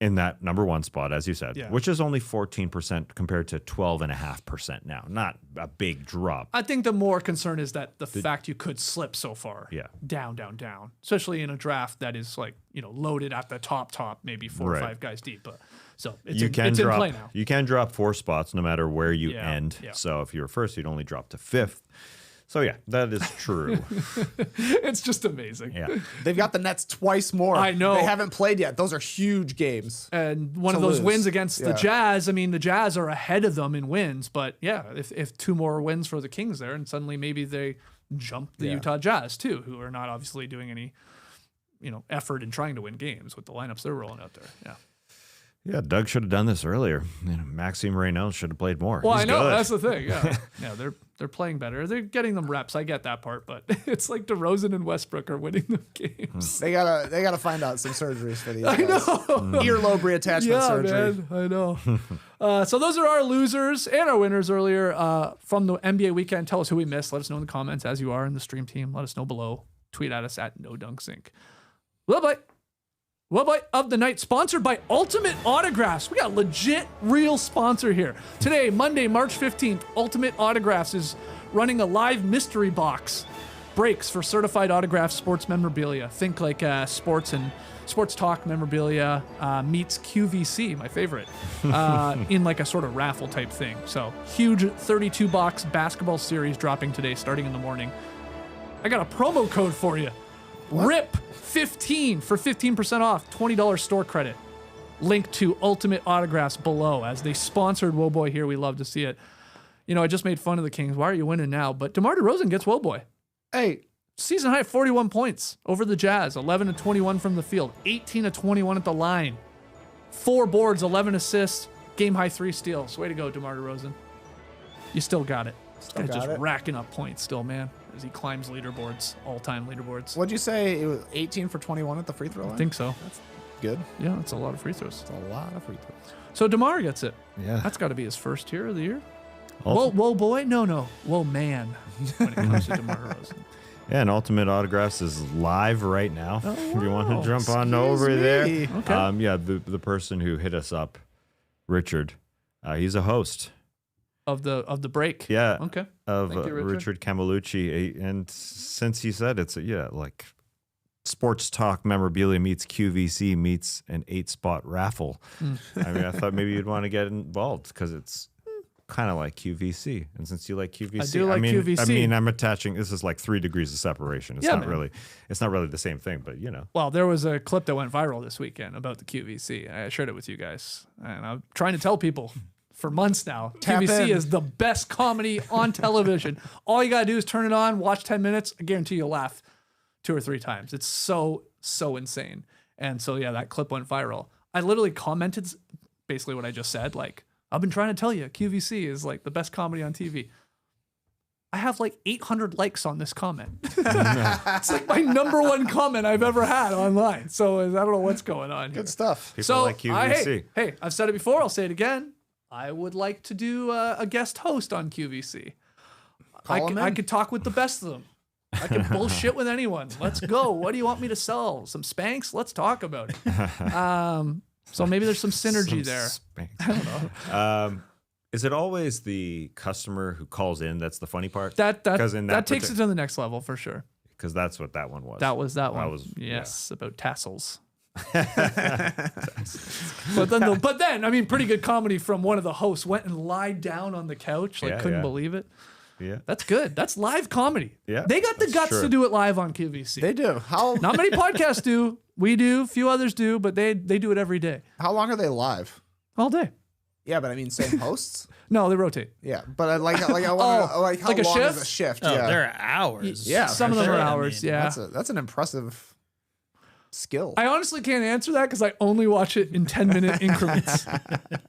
S2: in that number 1 spot, as you said, which is only 14% compared to 12.5% now. Not a big drop.
S1: I think the more concern is that the fact you could slip so far.
S2: Yeah.
S1: Down, especially in a draft that is like, loaded at the top, maybe 4 or 5 guys deep. But so it's in play now.
S2: You can drop 4 spots no matter where you end.
S1: Yeah.
S2: So if you were first, you'd only drop to 5th. So yeah, that is true.
S1: It's just amazing.
S2: Yeah.
S3: They've got the Nets twice more.
S1: I know.
S3: They haven't played yet. Those are huge games.
S1: And one of
S3: to
S1: those
S3: lose.
S1: wins against the Jazz, I mean, the Jazz are ahead of them in wins, but yeah, if 2 more wins for the Kings there, and suddenly maybe they jump the Utah Jazz too, who are not obviously doing any, effort in trying to win games with the lineups they're rolling out there. Yeah.
S2: Yeah, Doug should have done this earlier. Maxime Reynolds should have played more.
S1: Well,
S2: He's
S1: I know
S2: good.
S1: that's the thing. Yeah, yeah, they're playing better. They're getting them reps. I get that part, but it's like DeRozan and Westbrook are winning the games.
S3: They gotta find out some surgeries for these guys.
S1: I know.
S3: Earlobe reattachment surgery.
S1: Man, I know. So those are our losers and our winners earlier from the NBA weekend. Tell us who we missed. Let us know in the comments as you are in the stream team. Let us know below. Tweet at us at NoDunksInc. Bye-bye. Webite of the night, sponsored by Ultimate Autographs. We got a legit, real sponsor here. Today, Monday, March 15th, Ultimate Autographs is running a live mystery box. Breaks for certified autographed sports memorabilia. Think like sports and sports talk memorabilia meets QVC, my favorite, in like a sort of raffle type thing. So huge 32-box basketball series dropping today, starting in the morning. I got a promo code for you. RIP15 for 15% off, $20 store credit. Link to Ultimate Autographs below. As they sponsored Woboy here, we love to see it. I just made fun of the Kings. Why are you winning now? But DeMar DeRozan gets Woboy. Hey, season high 41 points over the Jazz, 11 of 21 from the field, 18 of 21 at the line, 4 boards, 11 assists, game high 3 steals. Way to go, DeMar DeRozan. You still got it. Still just racking up points still, man, as he climbs leaderboards, all-time leaderboards.
S3: What'd you say? It was 18 for 21 at the free throw line?
S1: I think so.
S3: That's good.
S1: Yeah, that's a lot of free throws.
S3: That's a lot of free throws.
S1: So DeMar gets it.
S2: Yeah.
S1: That's got to be his first tier of the year.
S2: Ultimate.
S1: Whoa, boy? No. Whoa, man, when it comes to DeMar DeRozan.
S2: Yeah, and Ultimate Autographs is live right now.
S1: Oh,
S2: if you want
S1: wow.
S2: to jump on
S3: Excuse
S2: over
S3: me.
S2: there.
S1: Okay.
S2: Yeah, the person who hit us up, Richard, he's a host.
S1: Of the break.
S2: Yeah.
S1: Okay.
S2: Of
S1: Thank you,
S2: Richard Camelucci. And since he said it's, like sports talk memorabilia meets QVC meets an 8-spot raffle. I mean, I thought maybe you'd want to get involved because it's kind of like QVC. And since you like QVC,
S1: I do like QVC.
S2: I mean, I'm attaching, this is like 3 degrees of separation. It's
S1: Yeah,
S2: not
S1: man.
S2: really, it's not really the same thing, but
S1: Well, there was a clip that went viral this weekend about the QVC. I shared it with you guys. And I'm trying to tell people for months now,
S3: Tap
S1: QVC
S3: in.
S1: is the best comedy on television. All you got to do is turn it on, watch 10 minutes. I guarantee you'll laugh 2 or 3 times. It's so insane. And so, yeah, that clip went viral. I literally commented basically what I just said. Like, I've been trying to tell you, QVC is like the best comedy on TV. I have like 800 likes on this comment. It's like my #1 comment I've ever had online. So I don't know what's going on here.
S3: Good stuff.
S2: people like QVC.
S1: Hey, I've said it before. I'll say it again. I would like to do a guest host on QVC.
S3: Call 'em in.
S1: I could talk with the best of them. I can bullshit with anyone. Let's go. What do you want me to sell? Some Spanx? Let's talk about it. So maybe there's some synergy there.
S2: I don't know. Is it always the customer who calls in that's the funny part?
S1: That
S2: 'Cause in that
S1: takes it to the next level for sure.
S2: Because that's what that one was.
S1: That was that one. Yes, about tassels. but then, I mean, pretty good comedy from one of the hosts. Went and lied down on the couch, like couldn't believe it.
S2: Yeah,
S1: That's good. That's live comedy.
S2: Yeah,
S1: they got the
S2: that's
S1: guts
S2: true.
S1: to do it live on QVC.
S3: They do.
S1: Not many podcasts do. We do. Few others do, but they do it every day,
S3: How long are they live?
S1: all day.
S3: Yeah, but I mean, same hosts.
S1: No, they rotate.
S3: Yeah, but I like I want to like how
S1: like a
S3: long
S1: shift?
S3: is a shift?
S4: Oh,
S3: Yeah,
S4: there are hours.
S3: Yeah,
S1: Some
S3: for
S1: of them are
S3: sure.
S1: hours. Yeah.
S3: that's an impressive skill.
S1: I honestly can't answer that because I only watch it in 10-minute increments.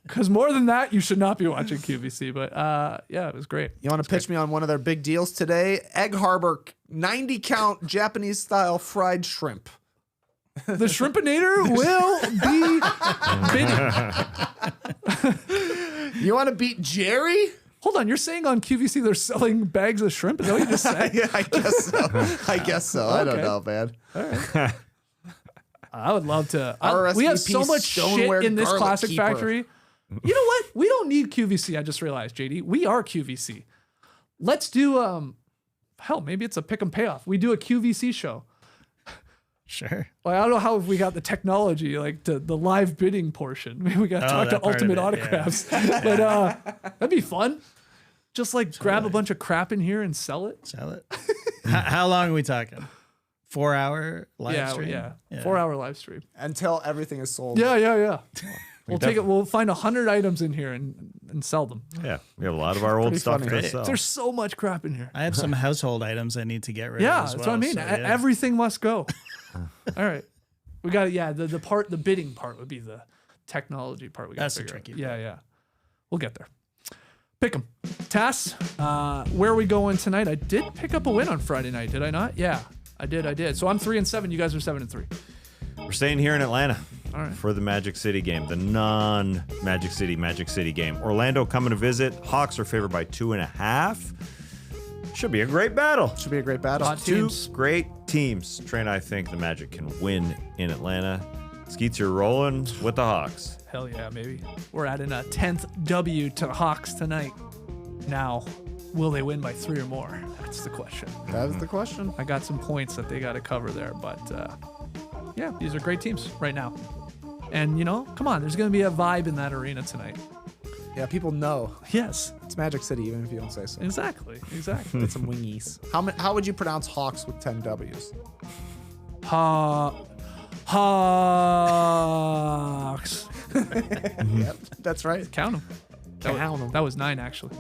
S1: Because more than that, you should not be watching QVC. But yeah, it was great.
S3: You want to pitch me on one of their big deals today? Egg Harbor 90 count Japanese style fried shrimp.
S1: The Shrimpinator will be
S3: You want to beat Jerry?
S1: Hold on, you're saying on QVC they're selling bags of shrimp? Is that what you just said?
S3: Yeah, I guess so. I guess so. I don't
S1: Okay.
S3: know, man.
S1: I would love to.
S3: RSVP
S1: We have so much
S3: stoneware
S1: shit in this
S3: garlic
S1: Classic
S3: keeper.
S1: Factory. You know what? We don't need QVC. I just realized, JD. We are QVC. Let's do hell, maybe it's a pick and payoff. We do a QVC show.
S4: Sure.
S1: Well, I don't know how we got the technology, like the live bidding portion. Maybe we got to talk to
S4: that part of
S1: Ultimate
S4: it, yeah.
S1: Autographs. But that'd be fun. Just like grab a bunch of crap in here and sell it.
S4: Sell it. How long are we talking? 4 hour live stream?
S1: Yeah. 4 hour live stream.
S3: Until everything is sold.
S1: Yeah. We'll take it. We'll find 100 items in here and sell them.
S2: Yeah, we have a lot of our old
S3: Pretty
S2: stuff
S3: funny.
S2: to sell.
S1: There's so much crap in here.
S4: I have some household items I need to get rid
S1: Yeah,
S4: of as
S1: that's
S4: well.
S1: what I mean.
S4: so, yeah.
S1: Everything must go. All right. We got it. Yeah, the bidding part would be the technology part. We got
S4: That's
S1: to
S4: the
S1: figure out.
S4: tricky
S1: Yeah. We'll get there. Pick 'em. Tass, where are we going tonight? I did pick up a win on Friday night, did I not? Yeah, I did. So I'm 3-7. You guys are 7-3.
S2: We're staying here in Atlanta
S1: All right.
S2: for the Magic City game, the non-Magic City game. Orlando coming to visit. Hawks are favored by 2.5. Should be a great battle.
S3: Should be a great battle.
S1: Hot
S2: Two
S1: teams.
S2: great teams. Trey and I think the Magic can win in Atlanta. Skeets, you're rolling with the Hawks.
S1: Hell yeah, baby. We're adding a 10th W to Hawks tonight. Now, will they win by 3 or more? That's the question.
S3: That is the question.
S1: I got some points that they got to cover there, but yeah, these are great teams right now. And come on, there's going to be a vibe in that arena tonight.
S3: Yeah, people know
S1: Yes,
S3: it's Magic City, even if you don't say so.
S1: exactly.
S3: Get some wingies. How would you pronounce Hawks with 10 W's?
S1: Hawks.
S3: Yep, that's right.
S1: Count them.
S3: Count 'em.
S1: That was 9 actually.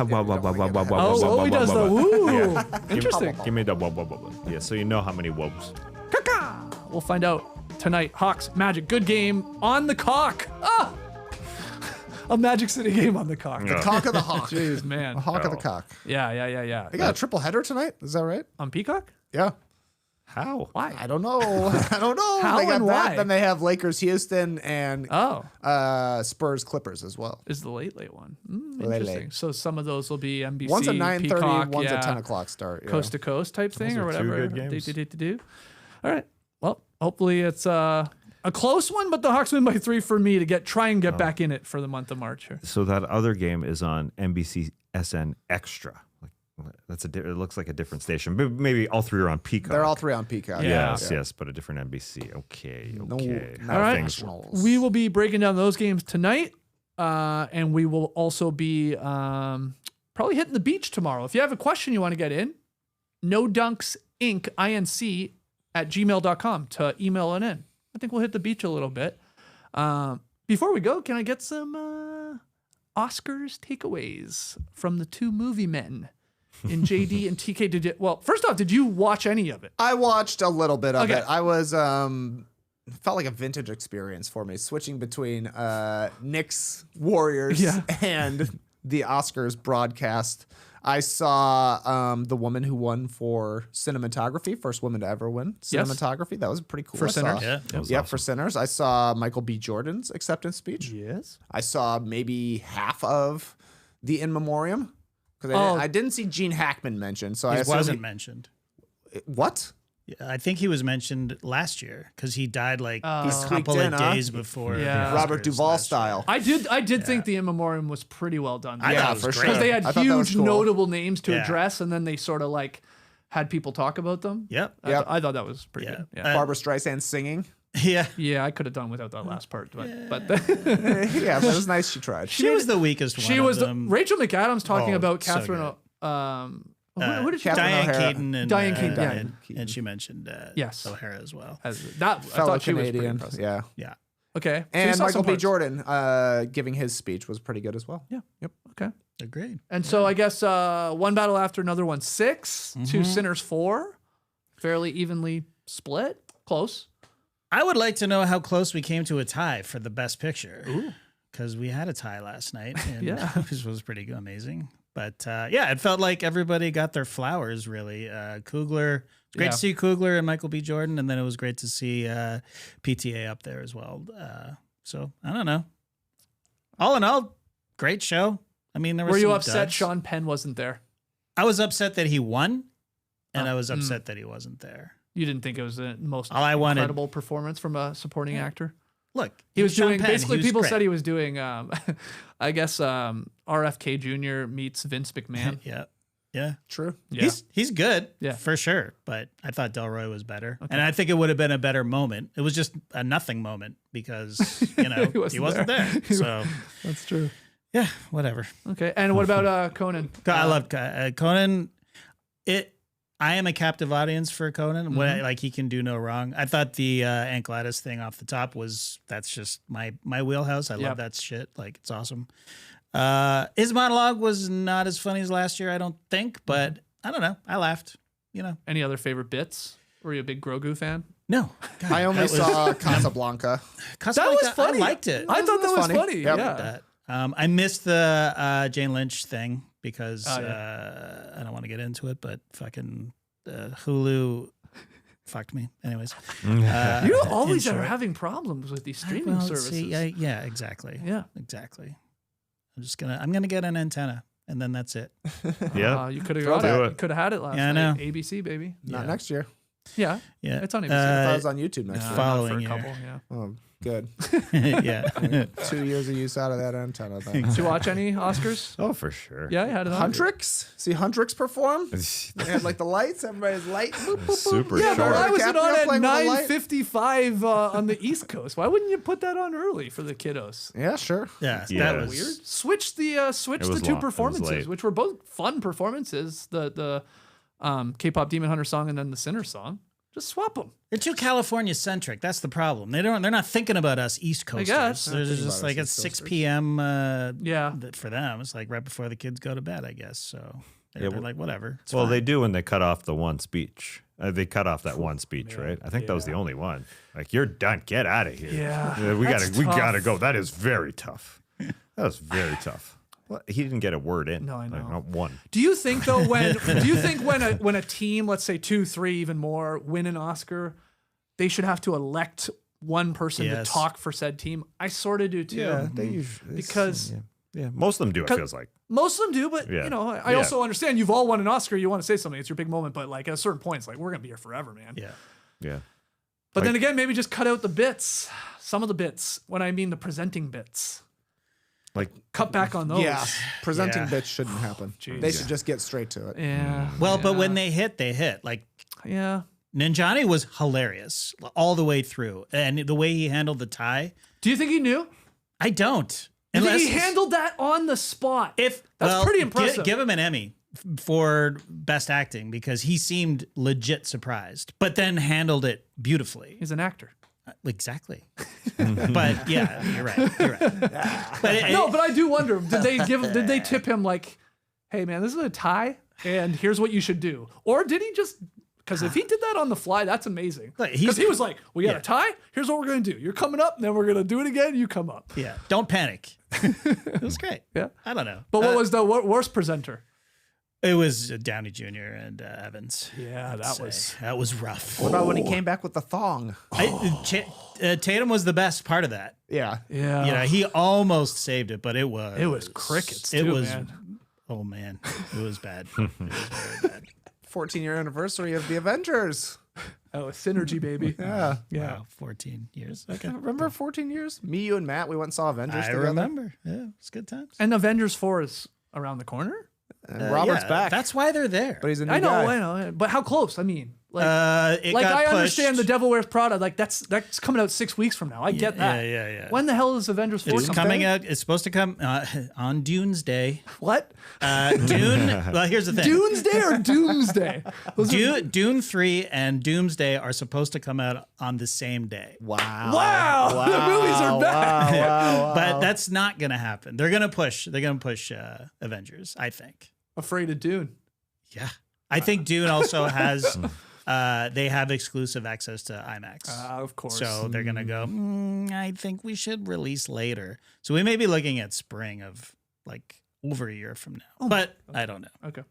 S2: Oh,
S1: he does the woo. Interesting.
S2: Give me the whoa, whoa, whoa, whoa. Yeah, so you know how many whoops.
S1: Caca. We'll find out tonight. Hawks, Magic, good game on the cock. Ah! A Magic City game on the cock.
S2: Yeah.
S3: Cock of the Hawk.
S1: Jeez, man.
S3: A Hawk of the
S2: Oh.
S3: cock.
S1: Yeah.
S3: They got a triple header tonight. Is that right?
S1: On Peacock?
S3: Yeah.
S2: How?
S1: Why?
S3: I don't know.
S1: How
S3: they got
S1: and
S3: that.
S1: why?
S3: Then they have Lakers, Houston, and
S1: Oh,
S3: Spurs, Clippers as well.
S1: is the late one.
S3: Late.
S1: Interesting. So some of those will be NBC,
S3: One's a 9:30,
S1: Peacock,
S3: one's
S1: yeah,
S3: a 10 o'clock start. Yeah.
S1: coast to coast type thing
S2: Those
S1: or
S2: are two
S1: whatever.
S2: good games.
S1: Do. All right. Well, hopefully it's a close one, but the Hawks win by 3 for me to try and get back in it for the month of March here.
S2: So that other game is on NBC SN Extra. It looks like a different station. But maybe all three are on Peacock.
S3: They're all three on Peacock.
S1: Yeah.
S2: Yes, but a different NBC. Okay.
S3: No,
S2: How
S3: all right.
S2: things-
S3: Nationals.
S1: We will be breaking down those games tonight, and we will also be probably hitting the beach tomorrow. If you have a question you want to get in, nodunks.inc at gmail.com to email it in. I think we'll hit the beach a little bit. Before we go, can I get some Oscars takeaways from the two movie men in JD and TK? First off, did you watch any of it?
S3: I watched a little bit of
S1: Okay.
S3: it. I was felt like a vintage experience for me, switching between Knicks Warriors
S1: Yeah.
S3: and the Oscars broadcast. I saw the woman who won for cinematography, first woman to ever win
S1: Yes.
S3: cinematography. That was pretty cool.
S1: For
S3: I saw.
S1: Sinners.
S4: Yeah.
S2: That was
S3: Yep,
S2: awesome.
S3: for Sinners. I saw Michael B. Jordan's acceptance speech.
S1: Yes.
S3: I saw maybe half of the In Memoriam because
S1: Oh.
S3: I didn't see Gene Hackman mentioned. So I
S4: He
S3: assume
S4: wasn't mentioned.
S3: what?
S4: Yeah, I think he was mentioned last year because he died like a
S3: He squeaked
S4: couple
S3: in,
S4: of
S3: huh?
S4: days before
S1: Yeah.
S4: the
S3: Robert
S4: Oscars
S3: Duvall
S4: last
S3: style.
S1: I did think the In Memoriam was pretty well done.
S4: I
S3: Yeah,
S4: thought it was
S3: for sure.
S4: great.
S1: Because they
S3: I
S1: had
S3: thought that was
S1: huge
S3: cool.
S1: notable names to
S4: Yeah.
S1: address, and then they sort of like had people talk about them.
S4: Yep.
S3: Yep.
S1: I thought that was pretty
S4: Yeah.
S1: good. Yeah.
S3: Barbara Streisand singing.
S4: Yeah.
S1: Yeah, I could have done without that last part, but
S3: Yeah, but it was nice she tried.
S4: She was the weakest one.
S1: she
S4: of
S1: was
S4: them.
S1: Rachel McAdams talking
S4: Oh,
S1: about
S4: so
S1: Catherine. Who did she?
S3: Catherine
S4: Diane
S3: O'Hara.
S4: Keaton and
S1: Diane Keaton, yeah.
S4: and she mentioned
S1: Yes.
S4: O'Hara as well.
S1: That I
S3: Fellow
S1: thought she was pretty
S3: Canadian.
S1: impressive.
S3: Yeah.
S4: Yeah.
S1: Okay. So you
S3: And
S1: saw
S3: Michael
S1: some
S3: B.
S1: parts.
S3: Jordan giving his speech was pretty good as well.
S1: Yeah. Yep. Okay.
S4: Agreed.
S1: And so I guess one battle after another one, 6, 2 Sinners 4, fairly evenly split, close.
S4: I would like to know how close we came to a tie for the best picture. Because we had a tie last night, and
S1: Yeah.
S4: which was pretty amazing. But yeah, it felt like everybody got their flowers, really. Kugler, great
S1: Yeah.
S4: to see Kugler and Michael B. Jordan, and then it was great to see PTA up there as well. So I don't know. All in all, great show. I mean, there
S1: Were
S4: was
S1: you
S4: some
S1: upset
S4: duds.
S1: Sean Penn wasn't there?
S4: I was upset that he won, and
S1: Oh.
S4: I was upset that he wasn't there.
S1: You didn't think it was the most
S4: All I wanted-
S1: incredible performance from a supporting actor?
S4: Look,
S1: He was
S4: Sean
S1: doing,
S4: Penn,
S1: basically
S4: he was
S1: people
S4: great.
S1: said he was doing, I guess, RFK Jr. meets Vince McMahon.
S4: Yeah.
S3: True.
S1: Yeah.
S4: He's good,
S1: Yeah.
S4: for sure. But I thought Delroy was better, and I think it would have been a better moment. It was just a nothing moment because he wasn't there. So
S1: That's true.
S4: yeah, whatever.
S1: Okay. And what about Conan?
S4: I love Conan. I am a captive audience for Conan. Like he can do no wrong. I thought the ankletis thing off the top that's just my wheelhouse. I
S1: Yep.
S4: love that shit. Like it's awesome. His monologue was not as funny as last year, I don't think, but I don't know. I laughed.
S1: Any other favorite bits? Were you a big Grogu fan?
S4: No, God,
S3: I only
S4: that was-
S3: saw Casablanca.
S1: That was funny.
S4: I liked it.
S1: I thought that was funny.
S3: Yep.
S1: Yeah.
S4: that. I missed the Jane Lynch thing because
S1: Oh, yeah.
S4: I don't want to get into it, but fucking Hulu fucked me. Anyways,
S1: You always
S4: in
S1: are
S4: short.
S1: having problems with these streaming services.
S4: See, yeah, exactly.
S1: Yeah.
S4: Exactly. I'm gonna get an antenna, and then that's it.
S2: Yeah.
S1: You could have
S3: Throw
S1: got
S2: to
S1: it.
S2: it.
S1: You could have had it last
S4: Yeah, I
S1: night.
S4: know.
S1: ABC, baby.
S3: Not
S4: Yeah.
S3: next year.
S1: Yeah.
S4: Yeah,
S1: It's on ABC.
S3: I thought it was on YouTube next
S1: Nah,
S3: year.
S1: not
S4: following
S1: for a
S4: year.
S1: couple, yeah.
S3: Oh, good.
S4: yeah.
S3: 2 years of use out of that antenna. Then.
S1: Did you watch any Oscars?
S2: Oh, for sure.
S1: Yeah, I had it on.
S3: Huntrix? See Huntrix perform? They had like the lights. Everybody's light. Boop, boop, boop.
S2: Super
S1: Yeah, but
S2: sharp.
S1: why was it
S3: DiCaprio
S1: on at
S3: playing with the light?
S1: 9:55 on the East Coast? Why wouldn't you put that on early for the kiddos?
S3: Yeah, sure.
S4: Yeah,
S2: Yeah.
S4: that was
S1: Weird. Switch the
S2: was
S1: two
S2: long. It was
S1: performances,
S2: late.
S1: which were both fun performances. The K-pop Demon Hunter song and then the Sinner song. Just swap them.
S4: They're too California centric. That's the problem. They're not thinking about us East Coasters.
S1: guess.
S4: They're
S3: Thinking
S4: just
S3: about
S4: like
S3: us
S4: at
S3: East
S4: 6
S3: Coasters.
S4: p.m.
S1: Yeah.
S4: For them, it's like right before the kids go to bed, I guess. So they're
S2: well-
S4: like, whatever. It's
S2: Well,
S4: fine.
S2: they do when they cut off the one speech. They cut off that one speech, right? I think that was the only one. Like, you're done. Get out of here.
S1: Yeah,
S2: we
S1: that's
S2: gotta
S1: tough.
S2: go. That is very tough. That was very tough. Well, he didn't get a word in.
S1: No, I
S2: Like,
S1: know.
S2: not one.
S1: Do you think though when a team, let's say 2, 3, even more, win an Oscar, they should have to elect one person
S4: Yes.
S1: to talk for said team? I sort of do too.
S2: they usually
S1: Because
S2: yeah, most of them do. It feels like.
S1: most of them do, but
S2: Yeah.
S1: you know, I
S2: Yeah.
S1: also understand you've all won an Oscar. You want to say something; it's your big moment. But like at a certain point, it's like we're gonna be here forever, man.
S4: Yeah.
S2: Yeah.
S1: But then
S2: Like-
S1: again, maybe just cut out the bits, some of the bits. When I mean the presenting bits,
S2: Like,
S1: cut back on those.
S3: Yeah. Presenting
S4: Yeah.
S3: bits shouldn't happen. They should just get straight to it.
S1: Yeah.
S4: Well, but when
S1: yeah.
S4: they hit, they hit. Like
S1: Yeah.
S4: Ninjani was hilarious all the way through, and the way he handled the tie,
S1: Do you think he knew?
S4: I don't.
S1: I think
S4: Unless
S1: he handled that on the spot.
S4: if
S1: That's
S4: well,
S1: pretty impressive.
S4: Give him an Emmy for best acting because he seemed legit surprised, but then handled it beautifully.
S1: He's an actor.
S4: Exactly. But yeah, you're right. You're right. But
S1: No, but I do wonder, did they tip him like, hey man, this is a tie and here's what you should do? Or did he just, because if he did that on the fly, that's amazing.
S4: Look,
S1: Because he was like, we got
S4: yeah.
S1: a tie, here's what we're going to do. You're coming up, and then we're going to do it again, you come up.
S4: yeah, don't panic. It was great.
S1: Yeah.
S4: I don't know.
S1: But what was the worst presenter?
S4: It was Downey Jr. and Evans.
S1: Yeah,
S4: I'd
S1: that
S4: say.
S1: was.
S4: That was rough.
S3: What about when he came back with the thong?
S4: Tatum was the best part
S3: Yeah.
S1: Yeah.
S4: You know, he almost saved it, but it was
S1: crickets,
S4: It
S1: too,
S4: was
S1: man.
S4: oh man, it was bad. It was very bad.
S3: 14-year anniversary of the Avengers.
S1: Oh, synergy, baby.
S3: Yeah.
S1: Yeah.
S4: Wow, 14 years. Okay.
S3: Remember 14 years? Me, you, and Matt, we went and saw Avengers
S4: I
S3: together.
S4: remember. Yeah, it's good times.
S1: And Avengers 4 is around the corner?
S3: And Robert's
S4: Yeah,
S3: back.
S4: That's why they're there.
S3: but he's a new
S1: I know,
S3: guy.
S1: I know. But how close? I mean,
S4: It
S1: Like
S4: got
S1: I
S4: pushed.
S1: understand the Devil Wears Prada. Like that's coming out 6 weeks from now. I get that.
S4: Yeah.
S1: When the hell is Avengers 4
S4: It's coming out. It's supposed to come on Dune's Day.
S1: What?
S4: Dune. Well, here's the thing.
S1: Doomsday or Doomsday?
S4: Dune 3 and Doomsday are supposed to come out on the same day.
S1: Wow. The movies are back.
S4: But that's not going to happen. They're going to push. Avengers, I think.
S1: Afraid of Dune.
S4: Yeah. I think Dune also has they have exclusive access to IMAX.
S1: Of course.
S4: So they're going to go, I think we should release later. So we may be looking at spring of like over a year from now. But I don't know.
S1: Okay.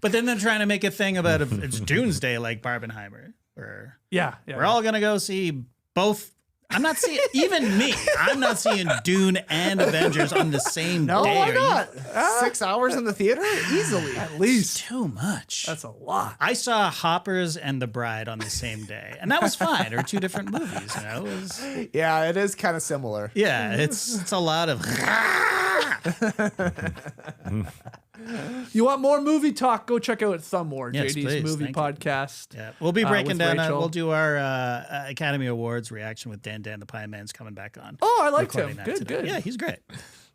S4: But then they're trying to make a thing about if it's Doomsday like Barbenheimer. Or
S1: Yeah.
S4: we're all going to go see both. I'm not seeing, even me, I'm not seeing Dune and Avengers on the same day.
S3: Why
S4: Are you-
S3: not? 6 hours in the theater? Easily.
S1: At
S4: It's
S1: least.
S4: too much.
S1: That's a lot.
S4: I saw Hoppers and The Bride on the same day, and that was fine. They're two different movies, you know. It was,
S3: Yeah, it is kind of similar.
S4: yeah, it's a lot of.
S1: You want more movie talk? Go check out Thumb War,
S4: Yes,
S1: JD's
S4: please.
S1: movie
S4: Thank you.
S1: podcast.
S4: Yeah, we'll be breaking
S1: with
S4: down.
S1: Rachel.
S4: We'll do our Academy Awards reaction with Dan the Pie Man's coming back on.
S1: Oh, I liked
S4: Recording
S1: him.
S4: that
S1: Good,
S4: today.
S1: good.
S4: Yeah, he's great.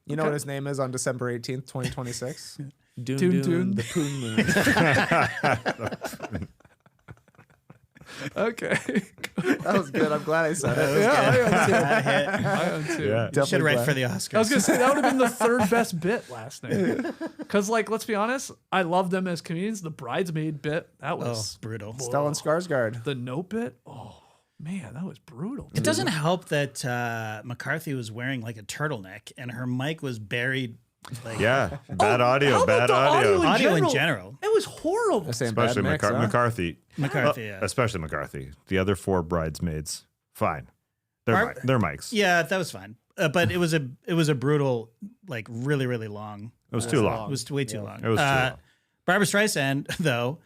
S3: You know what his name is on December 18th, 2026? Dune,
S1: Dune.
S3: the Poon Moon.
S1: Okay.
S3: That was good. I'm glad I said it.
S1: Yeah, I
S4: That hit.
S1: am too.
S2: Yeah.
S4: Should write
S3: glad.
S4: for the Oscars.
S1: I was gonna say that would have been the third best bit last night. Because, like, let's be honest, I love them as comedians. The bridesmaid bit, that was
S4: brutal.
S3: Stellan Skarsgård.
S1: the note bit. Oh man, that was brutal.
S4: It doesn't help that McCarthy was wearing like a turtleneck and her mic was buried. Like,
S2: Yeah, bad
S1: How
S2: audio,
S1: about
S2: bad
S1: the
S2: audio.
S4: Audio in general.
S1: It was horrible.
S3: Saying
S2: Especially
S3: bad mix, huh?
S2: McCarthy.
S4: McCarthy, yeah.
S2: Especially McCarthy. The other four bridesmaids, fine.
S4: Barb-
S2: They're mics.
S4: Yeah, that was fine. But it was a brutal, like really, really long.
S2: It was too long.
S4: It was way too long.
S2: It was too long.
S4: Barbara Streisand, though,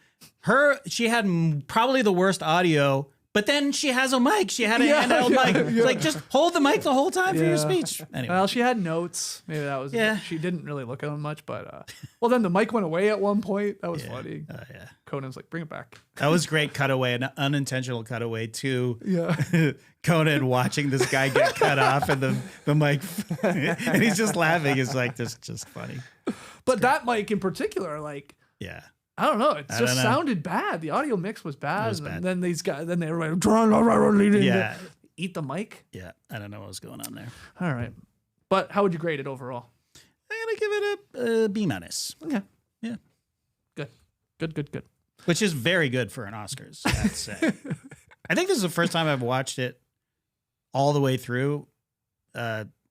S4: she had probably the worst audio, but then she has a mic. She had a handheld mic. It's like, just hold the mic the whole time for your speech. Anyway.
S1: Well, she had notes. Maybe that was.
S4: Yeah.
S1: She didn't really look at them much, but well, then the mic went away at one point. That was funny.
S4: Yeah.
S1: Conan's like, bring it back.
S4: That was great cutaway, an unintentional cutaway to
S1: Yeah.
S4: Conan watching this guy get cut off and the mic, and he's just laughing. It's like just funny.
S1: But that mic in particular, like,
S4: Yeah.
S1: I don't know. It
S4: I
S1: just
S4: don't know.
S1: sounded bad. The audio mix was bad.
S4: was
S1: and
S4: bad.
S1: then these guys, then they were like,
S4: Yeah.
S1: eat the mic.
S4: Yeah. I don't know what was going on there.
S1: All right. But how would you grade it overall?
S4: I'm gonna give it a B-.
S1: Okay.
S4: Yeah.
S1: Good.
S4: Which is very good for an Oscars, I have to say. I think this is the first time I've watched it all the way through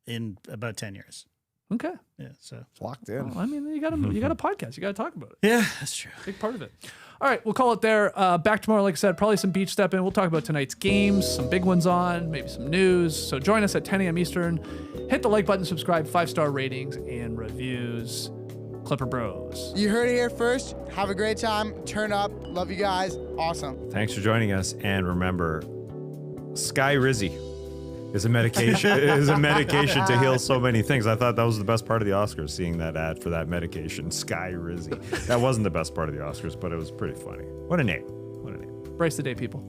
S4: in about 10 years.
S1: Okay.
S4: Yeah, so.
S3: Locked in.
S1: Well, I mean, you got a podcast. You got to talk about it.
S4: Yeah, that's true.
S1: Big part of it. All right, we'll call it there. Back tomorrow, like I said, probably some beach step in. We'll talk about tonight's games, some big ones on, maybe some news. So join us at 10 a.m. Eastern. Hit the like button, subscribe, 5-star ratings and reviews. Clipper Bros.
S5: You heard it here first. Have a great time. Turn up. Love you guys. Awesome.
S2: Thanks for joining us, and remember, Sky Rizzy is a medication. To heal so many things. I thought that was the best part of the Oscars, seeing that ad for that medication, Sky Rizzy. That wasn't the best part of the Oscars, but it was pretty funny. What a name!
S1: Brace the day, people.